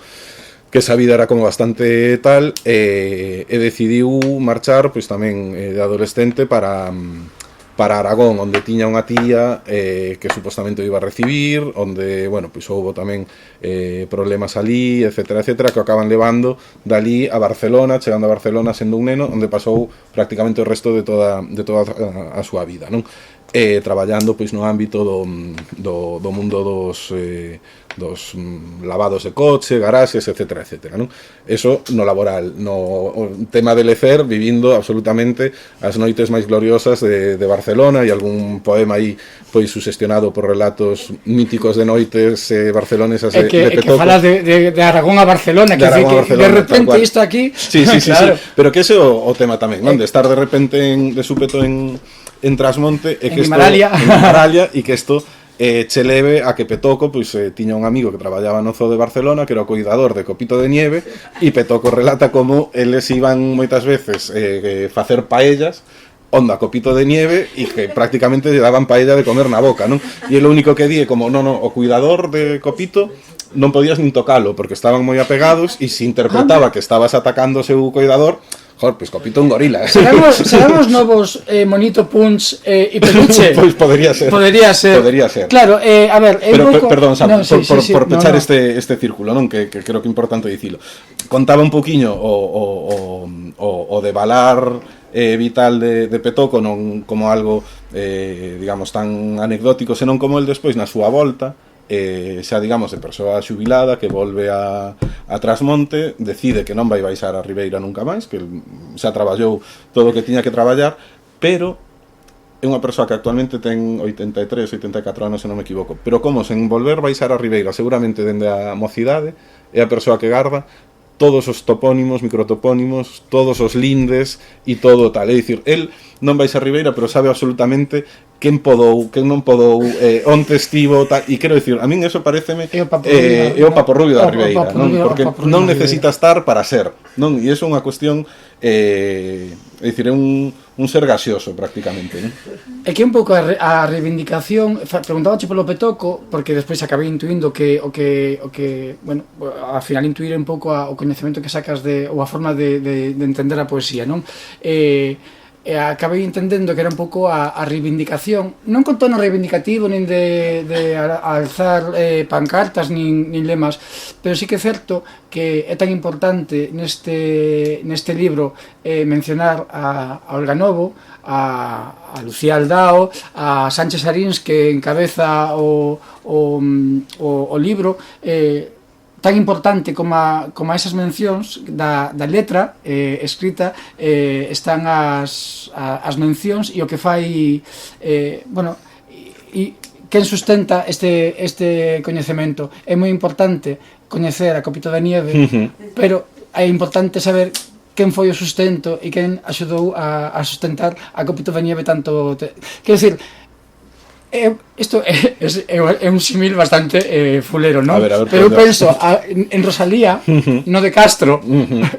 que esa vida era como bastante tal, e decidiu marchar, pois tamén de adolescente para Aragón, onde tiña unha tía que supostamente o iba a recibir, onde, bueno, pois houbo tamén problemas ali, etcétera, etcétera, que o acaban levando dali a Barcelona, chegando a Barcelona sendo un neno, onde pasou prácticamente o resto de toda a súa vida, non? Traballando pois no ámbito do mundo dos lavados de coche, garaxes, etcétera, etcétera, non? Eso no laboral, no tema de lecer, vivindo absolutamente as noites máis gloriosas de Barcelona, e algún poema aí pois sugestionado por relatos míticos de noites barcelonesas de Petoco. Que fala de Aragón a Barcelona, que de repente isto aquí... Sí, claro. Pero que ese é o tema tamén, non? De estar de repente de súpeto en Trasmonte e que isto en Maralia, e que isto che leve a que Petoco pois tiña un amigo que traballaba no zoo de Barcelona, que era o cuidador de Copito de Nieve, e Petoco relata como eles iban moitas veces facer paellas onda Copito de Nieve e que prácticamente lle daban paella de comer na boca, non? E o único que di é como, non, o cuidador de Copito non podías nin tocalo porque estaban moi apegados, e se interpretaba que estabas atacando o seu cuidador, joder, pois Copito un gorila. Serán os novos Monito Punch e Peluche? Pois podría ser. Claro, a ver... Pero, perdón, por pechar este círculo, non? Que creo que é importante dicilo. Contaba un poquinho o de valar vital de Petoco, non como algo, digamos, tan anecdótico, senón como el despois, na súa volta, xa digamos de persoa xubilada que volve a Trasmonte, decide que non vai baixar a Ribeira nunca máis, que xa traballou todo o que tiña que traballar, pero é unha persoa que actualmente ten 83, 84 anos, se non me equivoco, pero como sen volver baixar a Ribeira seguramente dende a mocidade, é a persoa que garda todos os topónimos, microtopónimos, todos os lindes e todo tal. É dicir, el non vai a Ribeira, pero sabe absolutamente quen podou, quen non podou, onte estivo, tal. E quero dicir, a min eso pareceme é o paporrubio da Ribeira, non? Porque non necesita estar para ser, non? E iso é unha cuestión, é dicir, é un ser gaseoso prácticamente, non? É que un pouco a reivindicación, preguntábache polo Petoco, porque despois acabei intuindo que o que bueno, ao final intuir un pouco o coñecemento que sacas ou a forma de entender a poesía, non? Acabei entendendo que era un pouco a reivindicación, non con tono reivindicativo, nin de alzar pancartas, nin lemas, pero sí que é certo que é tan importante neste libro mencionar a Olga Novo, a Lucía Aldao, a Sánchez Arins, que encabeza o libro, tan importante como esas mencións da letra escrita, están as mencións e o que fai, bueno, e quen sustenta este coñecemento. É moi importante coñecer a Copito de Nieve, pero é importante saber quen foi o sustento e quen axudou a sustentar a Copito de Nieve tanto... Quero dicir, isto é un símil bastante fulero, non? Pero eu penso en Rosalía, non de Castro,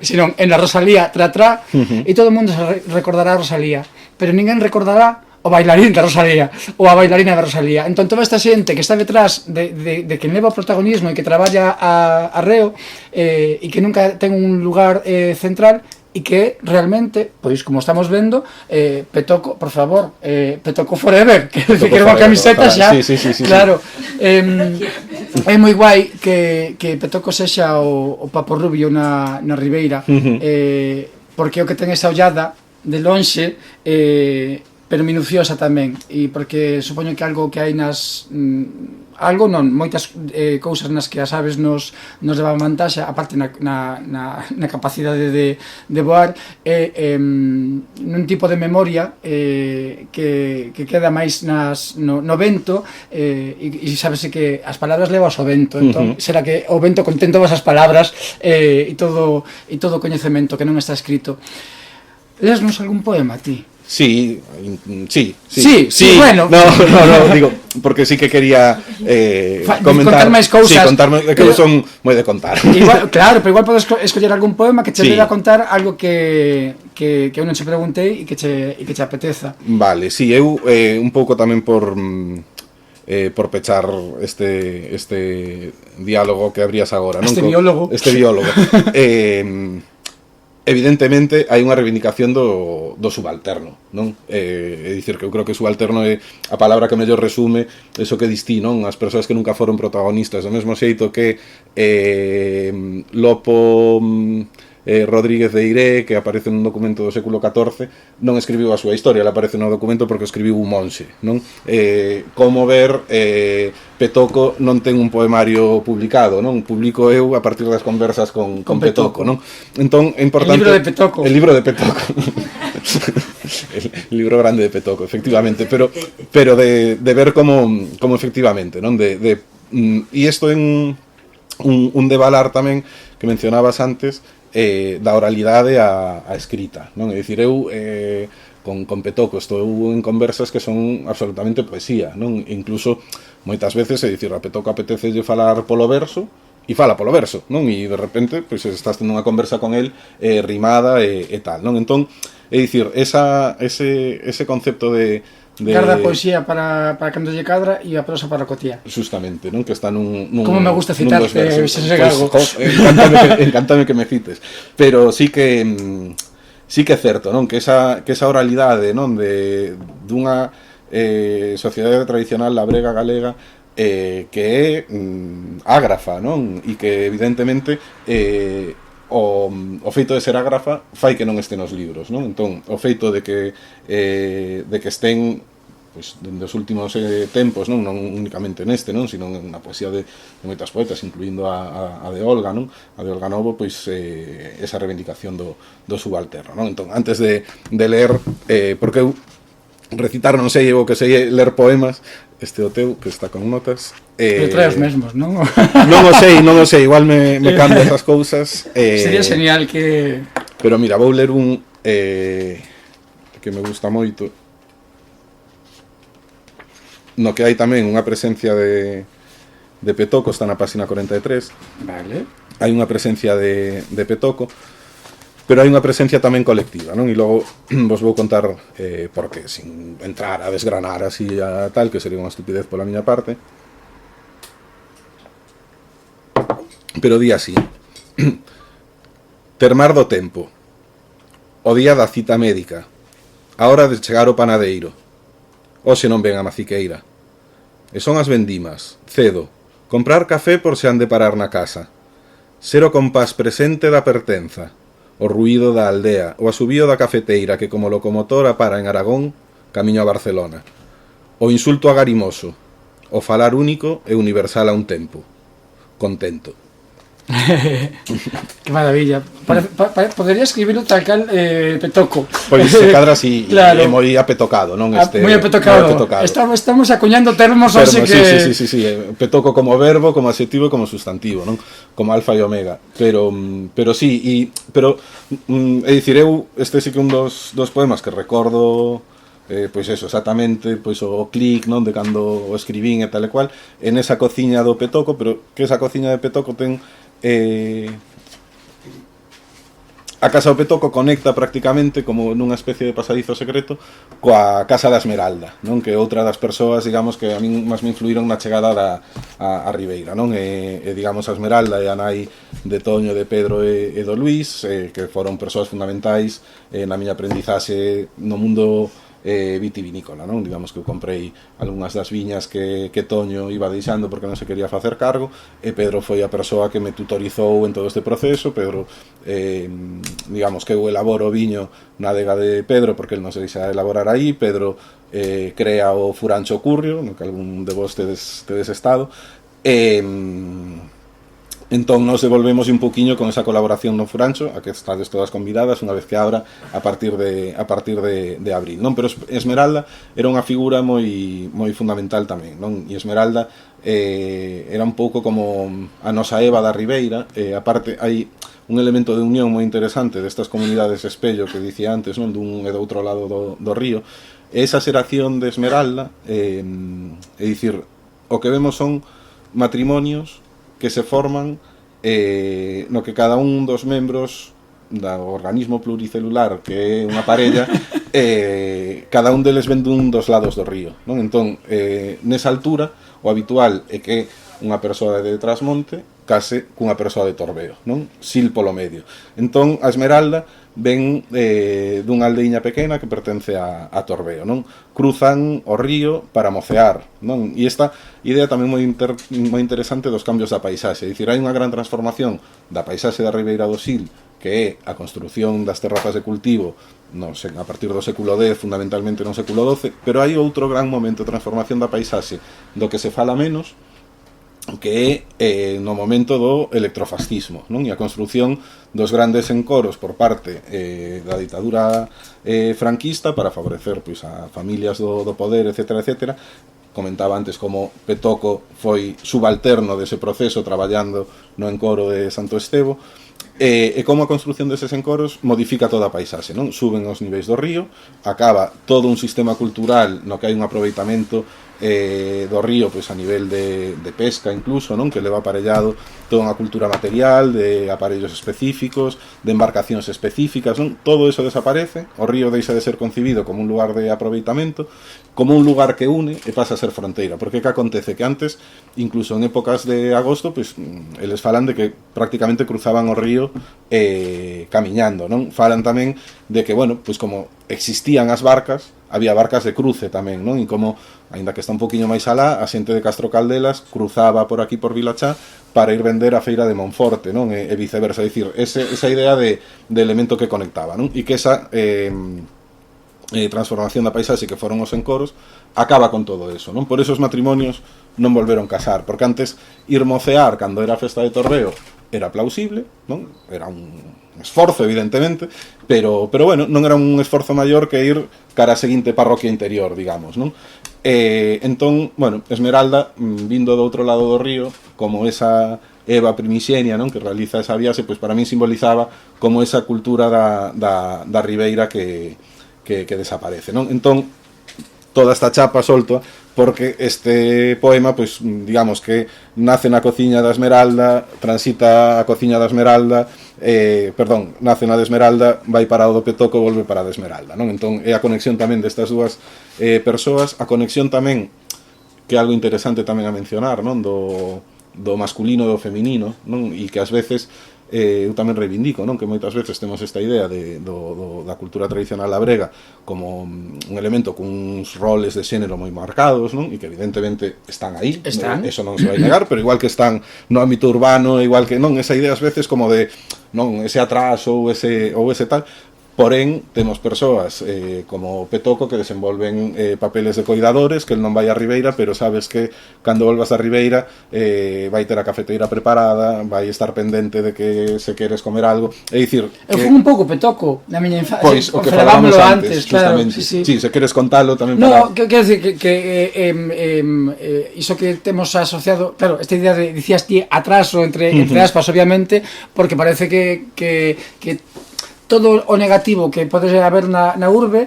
sino en la Rosalía Tra, e todo o mundo se recordará a Rosalía, pero ninguén recordará o bailarín da Rosalía ou a bailarina da Rosalía. Entón toda esta xente que está detrás de quen leva o protagonismo e que traballa a reo e que nunca ten un lugar central, e que realmente, pois como estamos vendo, Petoco, por favor, Petoco forever, que era unha camiseta xa, claro, é moi guai que Petoco sexa o paporrubio na Ribeira, porque o que ten esa ollada de lonxe, pero minuciosa tamén, e porque supoño que algo que hai moitas cousas nas que as aves nos levan vantaxa, aparte na capacidade de voar, nun tipo de memoria que queda máis no vento, e sabese que as palabras levas ao vento, entón será que o vento contén todas as palabras e todo o coñecemento que non está escrito. Lesnos algún poema, ti? Sí, bueno. No, digo, porque sí que quería comentar máis cousas. Sí, contarme, que eu son moi de contar. Igual, claro, pero igual podes escoller algún poema que che deba contar algo que eu non che preguntei e que che apeteza. Vale, sí, eu un pouco tamén por pechar este diálogo que abrías agora, non? Este biólogo. Evidentemente hai unha reivindicación do subalterno, non? É dicir, que eu creo que subalterno é a palabra que mellor resume eso que distí, non? As persoas que nunca foron protagonistas, do mesmo xeito que Lopo Rodríguez de Eiré, que aparece nun documento do século XIV, non escribiu a súa historia, ela aparece no documento porque escribiu un monxe, non? Como ver, Petoco non ten un poemario publicado, non? Publico eu a partir das conversas con Petoco, non? Entón, é importante... El libro de Petoco. El libro de Petoco. El libro grande de Petoco, efectivamente, pero de ver como efectivamente, non? E isto é un devalar tamén que mencionabas antes, da oralidade a escrita, non? É dicir, eu con Petoco estou en conversas que son absolutamente poesía, non? Incluso moitas veces, é dicir, a Petoco apetecelle falar polo verso e fala polo verso, non? E de repente, pois estás tendo unha conversa con el rimada e tal, non? Entón, é dicir, ese concepto de Garda a poesía para cando lle cadra e a prosa para cotía. Justamente, non? Que está nun como me gusta citarte, se algo. Encántame que me cites. Pero sí que é certo, non? Que esa oralidade, non? Dunha sociedade tradicional labrega galega que é ágrafa, non? E que evidentemente o feito de ser ágrafa fai que non este nos libros, non? Entón, o feito de que estén pois dende os últimos tempos, non únicamente neste, non, sino na poesía de moitas poetas, incluindo a de Olga, non? A de Olga Novo, pois esa reivindicación do subalterno, non? Entón, antes de ler, porque eu recitar non sei, o que sei ler poemas, este o teu, que está con notas. Pero trae os mesmos, non? Non o sei, igual me cambia esas cousas. Sería genial que... Pero mira, vou ler un que me gusta moito, no que hai tamén unha presencia de Petoco, está na página 43. Vale. Hai unha presencia de Petoco, pero hai unha presencia tamén colectiva, non? E logo vos vou contar por qué, sin entrar a desgranar así a tal, que sería unha estupidez pola miña parte. Pero di así: termar do tempo, o día da cita médica, a hora de chegar o panadeiro, hoxe non ven a maciqueira, e son as vendimas, cedo, comprar café por se han de parar na casa, ser o compás presente da pertenza, o ruído da aldea, o asubío da cafeteira que como locomotora para en Aragón, camiño a Barcelona, o insulto agarimoso, o falar único e universal a un tempo, contento. Que maravilla. Podería escribirlo tal cal Petoco. Pois se cadra así, claro. É moi apetocado, non? Moi apetocado. Estamos acuñando termos hoxe que... Sí. Petoco como verbo, como adxetivo e como sustantivo, non? Como alfa e omega. Pero sí, é dicir, eu este sí que un dos poemas que recordo, pois eso, exactamente, pois o clic, non? De cando o escribín e tal e cual, en esa cociña do Petoco, pero que esa cociña de Petoco ten... a casa do Petoco conecta prácticamente como nunha especie de pasadizo secreto coa casa da Esmeralda, non? Que é outra das persoas, digamos, que a min máis me influíron na chegada a Ribeira, non? E digamos, a Esmeralda e a nai de Toño, de Pedro e do Luís, que foron persoas fundamentais na miña aprendizaxe no mundo vitivinícola, non? Digamos que eu comprei algunhas das viñas que Toño iba deixando porque non se quería facer cargo, e Pedro foi a persoa que me tutorizou en todo este proceso. Pedro, digamos que eu elaboro o viño na adega de Pedro porque el non se deixa elaborar aí. Pedro crea o Furancho Currio, no que algún de vos tedes estado, Entón nos devolvemos un poquinho con esa colaboración no Furancho, a que estades todas convidadas unha vez que abra a partir de abril, non? Pero Esmeralda era unha figura moi fundamental tamén, non? E Esmeralda era un pouco como a nosa Eva da Ribeira, aparte hai un elemento de unión moi interesante destas comunidades espello que dicía antes, non? Dun e do outro lado do río, esa xeración de Esmeralda, é dicir, o que vemos son matrimonios que se forman no que cada un dos membros do organismo pluricelular que é unha parella cada un deles ven dun dos lados do río, non? Entón, nesa altura o habitual é que unha persoa de Trasmonte case cunha persoa de Torbeo, non? Sil polo medio. Entón, a Esmeralda ven dunha aldeiña pequena que pertence a Torbeo, non? Cruzan o río para mocear, non? E esta idea tamén moi interesante dos cambios da paisaxe, é dicir, hai unha gran transformación da paisaxe da Ribeira do Sil, que é a construción das terrazas de cultivo, non sei, a partir do século X, fundamentalmente no século XII, pero hai outro gran momento de transformación da paisaxe do que se fala menos, que é no momento do electrofascismo, non? E a construción dos grandes encoros por parte da ditadura franquista para favorecer pois a familias do poder, etcétera, etcétera. Comentaba antes como Petoco foi subalterno dese proceso traballando no encoro de Santo Estevo, e como a construción deses encoros modifica toda a paisaxe, non? Suben os niveis do río, acaba todo un sistema cultural no que hai un aproveitamento do río pois a nivel de pesca incluso, non? Que leva aparellado toda unha cultura material de aparellos específicos, de embarcacións específicas, non? Todo eso desaparece, o río deixa de ser concibido como un lugar de aproveitamento, como un lugar que une e pasa a ser fronteira, porque que acontece? Que antes, incluso en épocas de agosto, pois eles falan de que prácticamente cruzaban o río camiñando, non? Falan tamén de que, bueno, pois como existían as barcas, había barcas de cruce tamén, non? E como, aínda que está un poquinho máis alá, a xente de Castro Caldelas cruzaba por aquí por Vilachá para ir vender a feira de Monforte, non? E viceversa, é dicir, esa idea de elemento que conectaba, non? E que esa transformación da paisaxe que foron os encoros acaba con todo eso, non? Por eso os matrimonios non volveron casar, porque antes ir mocear cando era a festa de Torbeo era plausible, non? Era un esforzo, evidentemente, pero bueno, non era un esforzo maior que ir cara a seguinte parroquia interior, digamos, non? Entón, bueno, Esmeralda, vindo do outro lado do río, como esa Eva primixenia, non? Que realiza esa viaxe, pois para min simbolizaba como esa cultura da Ribeira que desaparece, non? Entón, toda esta chapa solta, porque este poema, pois, digamos que nace na cociña da Esmeralda, transita a cociña da Esmeralda, nace na de Esmeralda, vai para o do Petoco, volve para a de Esmeralda, non? Entón, é a conexión tamén destas dúas persoas, a conexión tamén, que é algo interesante tamén a mencionar, non? Do masculino e do feminino, non? E que ás veces eu tamén reivindico, non? Que moitas veces temos esta idea da cultura tradicional labrega como un elemento cuns roles de xénero moi marcados, non? E que evidentemente están aí, eso non se vai negar, pero igual que están no ámbito urbano, igual que non, esa idea ás veces como de non, ese atraso ou ese tal. Porén, temos persoas como Petoco que desenvolven papeles de coidadores, que el non vai a Ribeira, pero sabes que cando volvas a Ribeira vai ter a cafeteira preparada, vai estar pendente de que se queres comer algo. É dicir, eu fui un pouco Petoco na miña infancia. Pois, o que falábamos antes, justamente. Claro, sí, se queres contalo tamén para... No, quero dicir que iso que temos asociado, claro, esta idea de, dicías ti, atraso entre aspas, obviamente, porque parece que todo o negativo que pode haber na urbe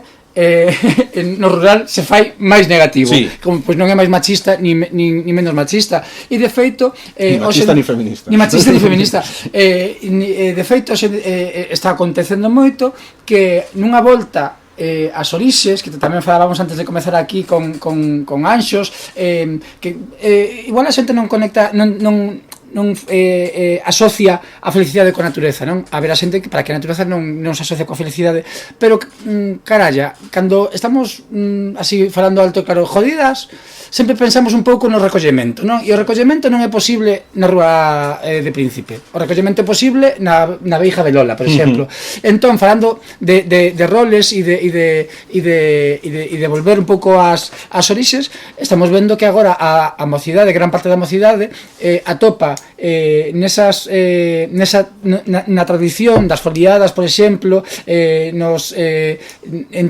no rural se fai máis negativo, sí. Como, pois non é máis machista ni menos machista, e de feito ni machista ni feminista, ni machista ni feminista de feito está acontecendo moito que nunha volta as orixes, que tamén falábamos antes de comezar aquí con Anxos, que igual a xente non conecta, non asocia a felicidade coa natureza, non? A ver, a xente para que a natureza non se asocia coa felicidade, pero caralla, cando estamos así falando alto, claro, jodidas, sempre pensamos un pouco no recollemento, non? E o recollemento non é posible na Rúa de Príncipe. O recollemento é posible na Beija de Lola, por exemplo. Entón, falando de roles e de volver un pouco ás orixes, estamos vendo que agora a mocidade, gran parte da mocidade, atopa na tradición das foliadas, por exemplo, en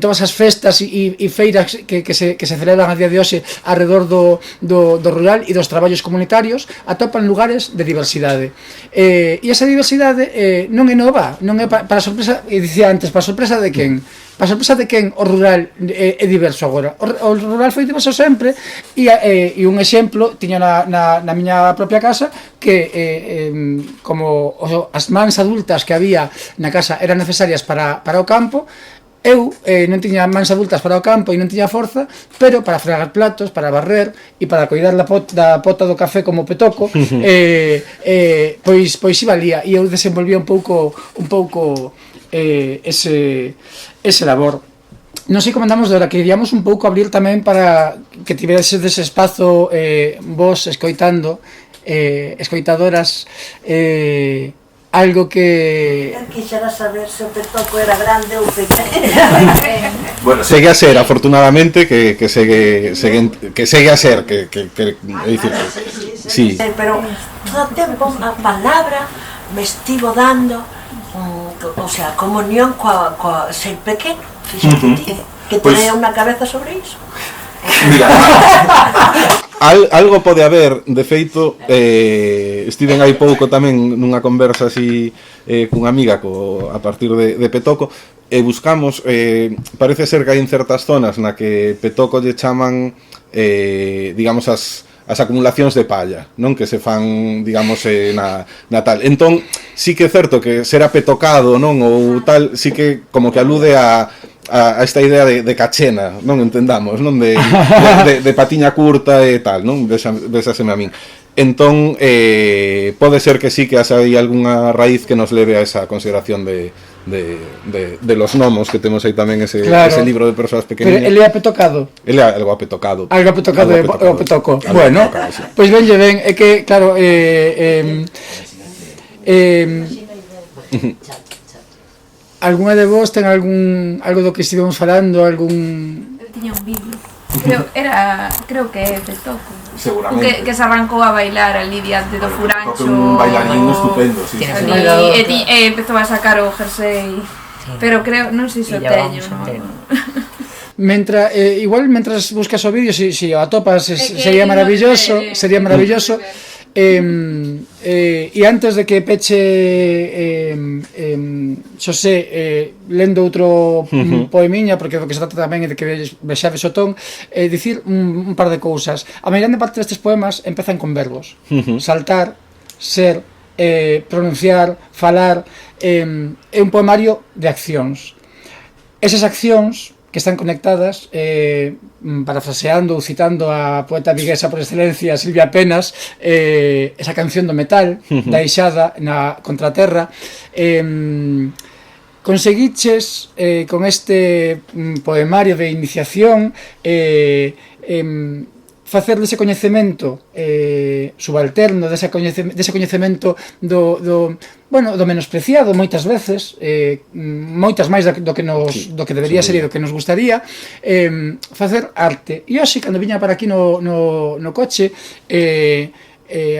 todas as festas e feiras que se celebran a día de hoxe alrededor do rural e dos traballos comunitarios, atopan lugares de diversidade. E esa diversidade non é nova, non é para sorpresa, e dicía antes, para sorpresa de quen? Para sorpresa de quen o rural é diverso agora. O rural foi diverso sempre e un exemplo tiña na miña propia casa que como as mans adultas que había na casa eran necesarias para o campo, eu non tiña mans adultas para o campo e non tiña forza, pero para fregar platos, para barrer e para coidar da pota do café como petoco, pois iba lía, e eu desenvolvía un pouco ese labor. Non sei como andamos de hora, queríamos un pouco abrir tamén para que tiveses dese espazo vos escoitando, escoitadoras, algo que... Quixera saber se o petoco era grande ou pequeno. Bueno, segue a ser, afortunadamente, que segue a ser, que é dicir, sí. Pero todo o tempo a palabra me estivo dando, o sea, comunión coa ser pequeno, fíxate ti, que tenía unha cabeza sobre iso. Mira, algo pode haber, de feito, estiven hai pouco tamén nunha conversa así cunha amiga a partir de Petoco, e buscamos, parece ser que hai en certas zonas na que Petoco lle chaman, digamos, as acumulacións de palla, non? Que se fan, digamos, na tal. Entón, sí que é certo que será petocado, non? Ou tal, sí que como que alude a esta idea de cachena, non entendamos, non? De patiña curta e tal, non? Vesaseme a min. Entón, pode ser que sí que hai algunha raíz que nos leve a esa consideración de los gnomos, que temos aí tamén ese libro de persoas pequeninas. Pero ele é petocado? Ele é algo apetocado. Algo apetocado é o petoco. Bueno, pois venlle ben, é que, claro, alguna de vos ten algo do que estivemos falando, algún... Eu tiña un vídeo. Creo que é petoco. Seguramente. Que se arrancou a bailar ali diante do furancho. Un bailarín estupendo, sí. E empezou a sacar o jersey. Pero creo, non sei se o teño, non? Igual, mentras buscas o vídeo, se o atopas, sería maravilloso, e antes de que peche Xosé lendo outro poemiña, porque do que se trata tamén é de que vexades o ton, dicir un par de cousas. A maioría parte destes poemas empezan con verbos: saltar, ser, pronunciar, falar. É un poemario de accións. Esas accións que están conectadas, parafraseando ou citando a poeta viguesa por excelencia, Silvia Penas, esa canción do metal, da Ixada na Contraterra, conseguiches con este poemario de iniciación facer dese coñecemento subalterno, dese coñecemento do menospreciado moitas veces, moitas máis do que debería ser e do que nos gustaría, facer arte. E hoxe, cando viña para aquí no coche,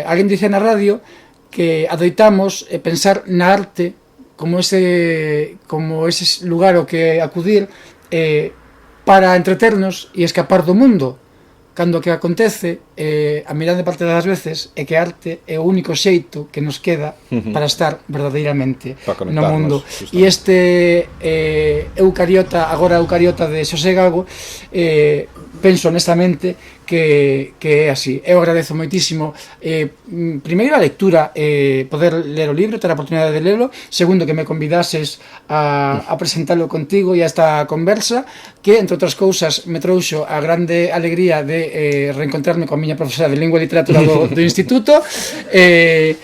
alguén dice na radio que adoitamos pensar na arte como ese lugar ao que acudir para entreternos e escapar do mundo, cando o que acontece, a mirade parte das veces, é que a arte é o único xeito que nos queda para estar verdadeiramente no mundo. E este agora eucariota de Xosé Gago, penso honestamente que é así. Eu agradezo moitísimo, primeiro a lectura, poder ler o libro, ter a oportunidade de lelo. Segundo, que me convidases a presentalo contigo e a esta conversa, que, entre outras cousas, me trouxo a grande alegría de reencontrarme coa miña profesora de Lingua e Literatura do Instituto, e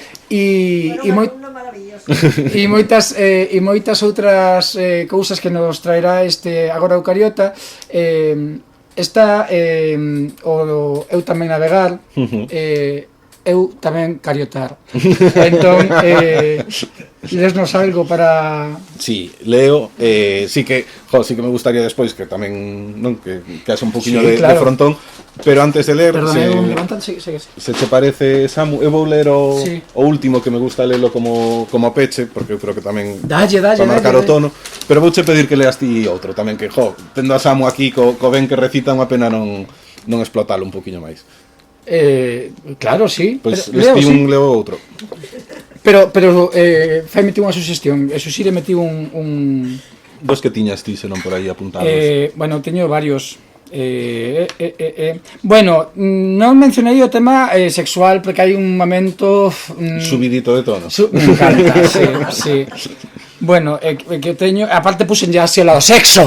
moitas outras cousas que nos traerá este agora eucariota. Está eu tamén navegar, eu tamén cariotar. Entón, lesnos algo para... Sí, leo, sí que me gustaría despois que tamén, non, que haxe un poquinho Sí, de claro. frontón, pero antes de ler, Perdón, eu levantando, segue. se te parece, Samu, eu vou ler Sí. o último, que me gusta lelo como peche, porque eu creo que tamén Dalle, para marcar o tono, pero vouche pedir que leas ti outro tamén, que, tendo a Samu aquí co ben que recita, unha pena non explotalo un poquinho máis. Claro, sí. Pois Pero, leo sí. leo outro. Pero fai meti unha suxestión. Xosire meti un... Dos que tiñas ti, senón por aí apuntados. Bueno, teño varios. Bueno, non mencionei o tema sexual porque hai un momento Subidito de tono. me encanta, sí. Bueno, que teño, aparte puxen ya así ao lado sexo.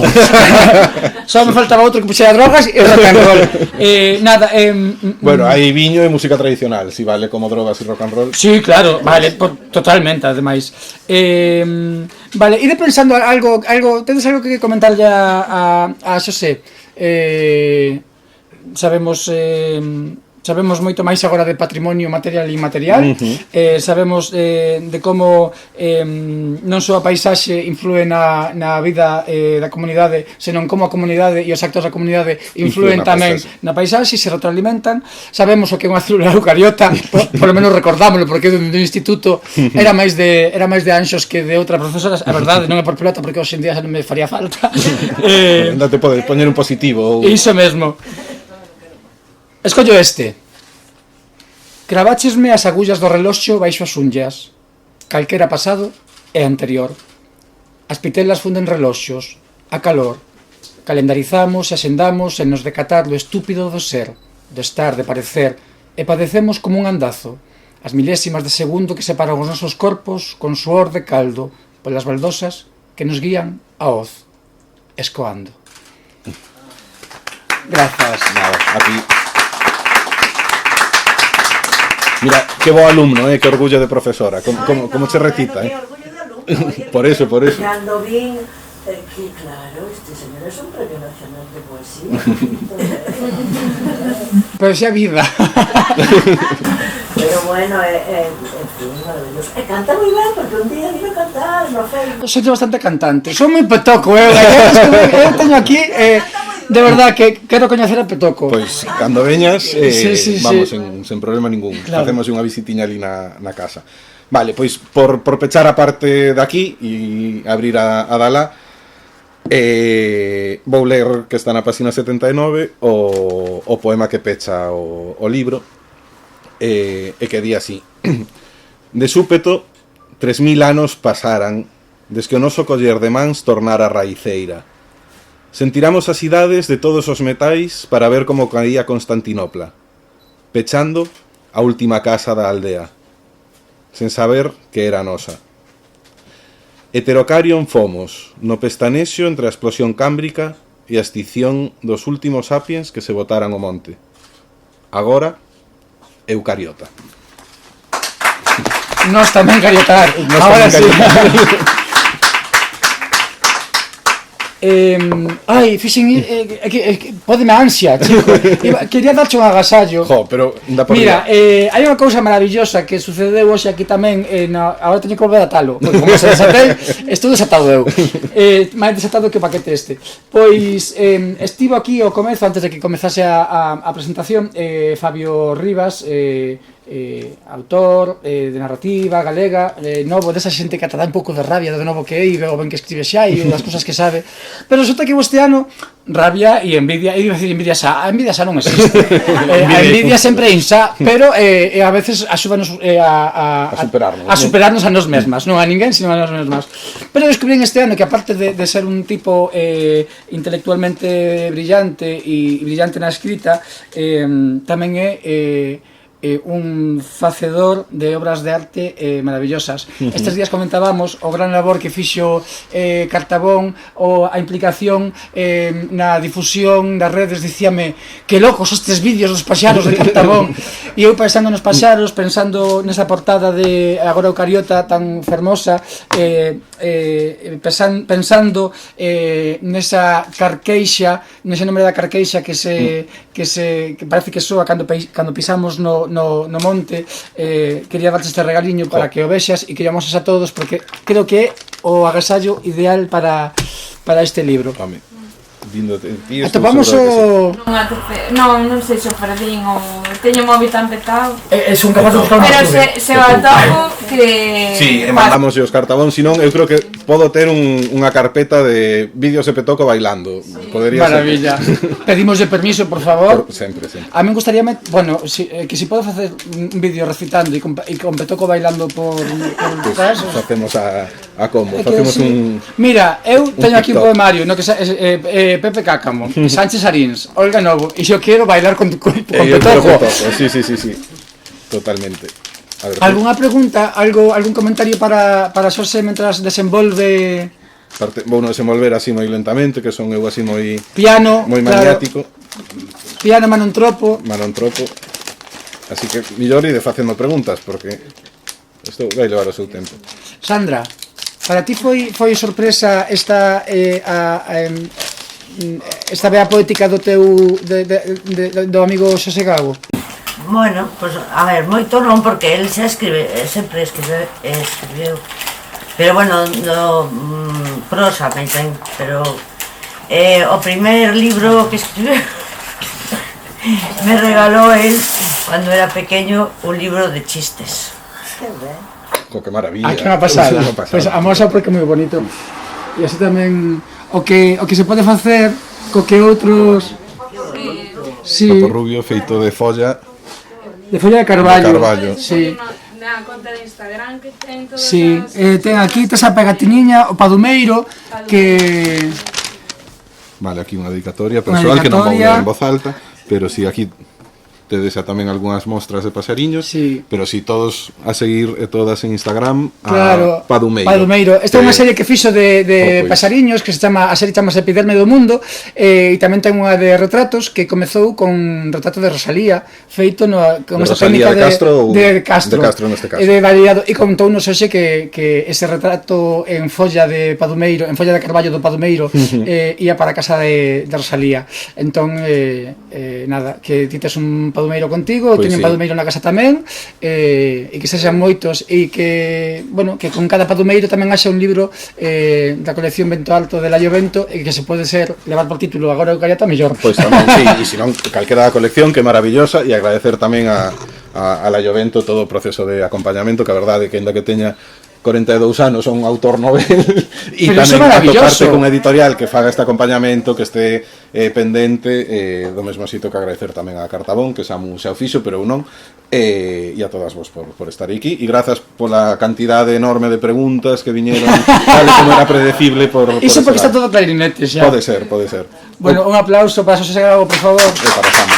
Só me faltaba outro que puxera drogas e rock and roll. Nada, Bueno, hai viño e música tradicional, si vale como drogas e rock and roll. sí, claro, vale, totalmente, ademais. Vale, ide pensando algo, tedes algo que comentarlle a Xosé? Sabemos moito máis agora de patrimonio material e inmaterial. Sabemos de como non só a paisaxe influe na vida da comunidade, senón como a comunidade e os actos da comunidade influen tamén na paisaxe e se retroalimentan. Sabemos o que é unha célula eucariota, por lo menos recordámoslo, porque do instituto era máis de anxos que de outras profesoras. A verdade, non é por pelota, porque hoxe en día xa non me faría falta. Ainda te podes poñer un positivo ou... Iso mesmo. Escollo este. Craváchesme as agullas do reloxo baixo as unllas. Calquera pasado é anterior. As pitelas funden reloxos. A calor. Calendarizamos e asendamos en nos decatar do estúpido do ser, do estar, de parecer, e padecemos como un andazo. As milésimas de segundo que separan os nosos corpos con suor de caldo polas baldosas que nos guían a hoz, escoando. Grazas. Nada, a ti. Mira, que bo alumno, que orgullo de profesora. Como se recita, Qué orgullo de alumno. Por eso. Cando vin que claro, este señor es un premio nacional de poesía. Pero xa vida. Pero bueno, en fin, maravilloso. E canta moi ben, porque un día vino a cantar, no fei. Soy bastante cantante. Son moi petoco, eu teño aquí, de verdad, que quero coñecer a Petoco. Pois, cando veñas, Sí. vamos, sen problema ningún. Claro. Facemos unha visitiña ali na casa. Vale, pois, por pechar a parte de aquí e abrir a Dala, vou ler, que está na página 79, o poema que pecha o libro, e que di así: de súpeto 3000 anos pasaran des que o noso coller de mans tornara raiceira. Sentiramos as idades de todos os metais para ver como caía Constantinopla, pechando a última casa da aldea, sen saber que era nosa. Heterocarion fomos, no pestanexo entre a explosión cámbrica e a extinción dos últimos sapiens que se botaran o monte. Agora, eucariota. Nos tamén cariotar. Ahora sí. Fixen podeme ansia, chico. Quería darche un agasallo. Pero da por Mira, hai unha cousa maravillosa que sucedeu hoxe aquí tamén, agora teño que volver a atalo, porque como se desatei, estou desatado eu, máis desatado que o paquete este. Pois estivo aquí ao comezo, antes de que comezase a presentación, Fabio Rivas, autor de narrativa galega, novo, desa xente que ata dá un pouco de rabia do novo que é, e o ben que escribe xa e das cousas que sabe, pero resulta que este ano rabia e envidia, e dicir envidia xa, a envidia xa non existe. A envidia sempre é insá, pero a veces axúdanos a superarnos a nós mesmas, non a ninguén, sino a nós mesmas. Pero descubrí este ano que aparte de ser un tipo intelectualmente brillante e brillante na escrita, tamén é un facedor de obras de arte maravillosas. Estes días comentábamos o gran labor que fixo Cartabón, ou a implicación na difusión das redes. Dicíame, que locos estes vídeos dos paxaros de Cartabón. E eu pensando nos paxaros, pensando nesa portada de agora Eucariota tan fermosa, pensando nesa carqueixa, nese nome da carqueixa que parece que soa cando pisamos no no monte, quería darte este regaliño para que o vexas e que o mostras a todos, porque creo que é o agasallo ideal para este libro. Home, vindo de ti, Atopamos o... Non sei se o perdín ou teño o móvil tan petado. Es un capaz de buscar Pero se o atopo que... Sí, e mandamos os cartabón, senón eu creo que podo ter unha carpeta de vídeos de Petoco bailando. Podría Maravilla. Pedimos de permiso, por favor. Sempre, sempre. A mí me gustaría, bueno, que si podo facer un vídeo recitando e con Petoco bailando por detrás. Facemos a combo, É que facemos sí. un... Mira, eu teño aquí un TikTok. poemario no que Pepe Cácamo, Sánchez Arins, Olga Novo, e yo quero bailar con Petoco. Sí. Totalmente. A ver, Alguna pregunta, algún comentario para Xosé mentras desenvolve vou non desenvolver así moi lentamente, que son eu así moi piano, maniático, piano, manontropo. manontropo. Así que millor ide facendo preguntas, porque isto vai levar o seu tempo. Sandra, para ti foi sorpresa esta vea poética do teu do amigo Xosé Gago? Bueno, pues a ver, moito non, porque él sempre escribeu. Pero bueno, prosa ten, pero o primer libro que escribeu me regaló él cuando era pequeño un libro de chistes. Co que maravilla. Que unha pasada. Pois amosa porque é moi bonito. E así tamén o que se pode facer co que outros Papo rubio feito de folla. De folla de carballo. De carballo. Sí. Na conta de Instagram que ten todas Sí, as... ten aquí esa pegatiniña, o padumeiro, que... Vale, aquí unha dedicatoria persoal que non vou ler en voz alta, pero si aquí tedes tamén algunhas mostras de pasariños, Sí. pero si todos a seguir e todas en Instagram Claro, a Padumeiro. Padumeiro. Esta é unha serie que fixo de pois. pasariños, que a serie chamase Epiderme do Mundo, e tamén ten unha de retratos que comezou con retrato de Rosalía, feito con De esta Rosalía técnica de Castro, de Castro neste caso. E de variado, e contounos hoxe que ese retrato en folla de Padumeiro, en folla de carballo do Padumeiro, ia para a casa de Rosalía. Entón, nada, que ti tes un Padumeiro contigo, Pois teño un sí. Padumeiro na casa tamén, e que sexan moitos, e que, bueno, que con cada Padumeiro tamén haxa un libro da colección Vento Alto de Laio Vento, e que se pode levar por título Agora o Callata mellor. Pois tamén, sí, e senón calquera da colección, que é maravillosa, e agradecer tamén a Laio Vento todo o proceso de acompañamento, que a verdade que ainda que teña 42 anos, son un autor novel e Pero iso é tamén maravilloso. atoparte cun editorial que faga este acompañamento, que este pendente, do mesmo xito que agradecer tamén a Cartabón, que Samu xa o fixo, pero eu non, e a todas vos por estar aquí, e grazas pola cantidade enorme de preguntas que viñeron, tal como era predecible por Iso porque está ese lado. todo clarinete xa. Pode ser. Bueno, un aplauso para Xosé Gago, por favor. E para Samu.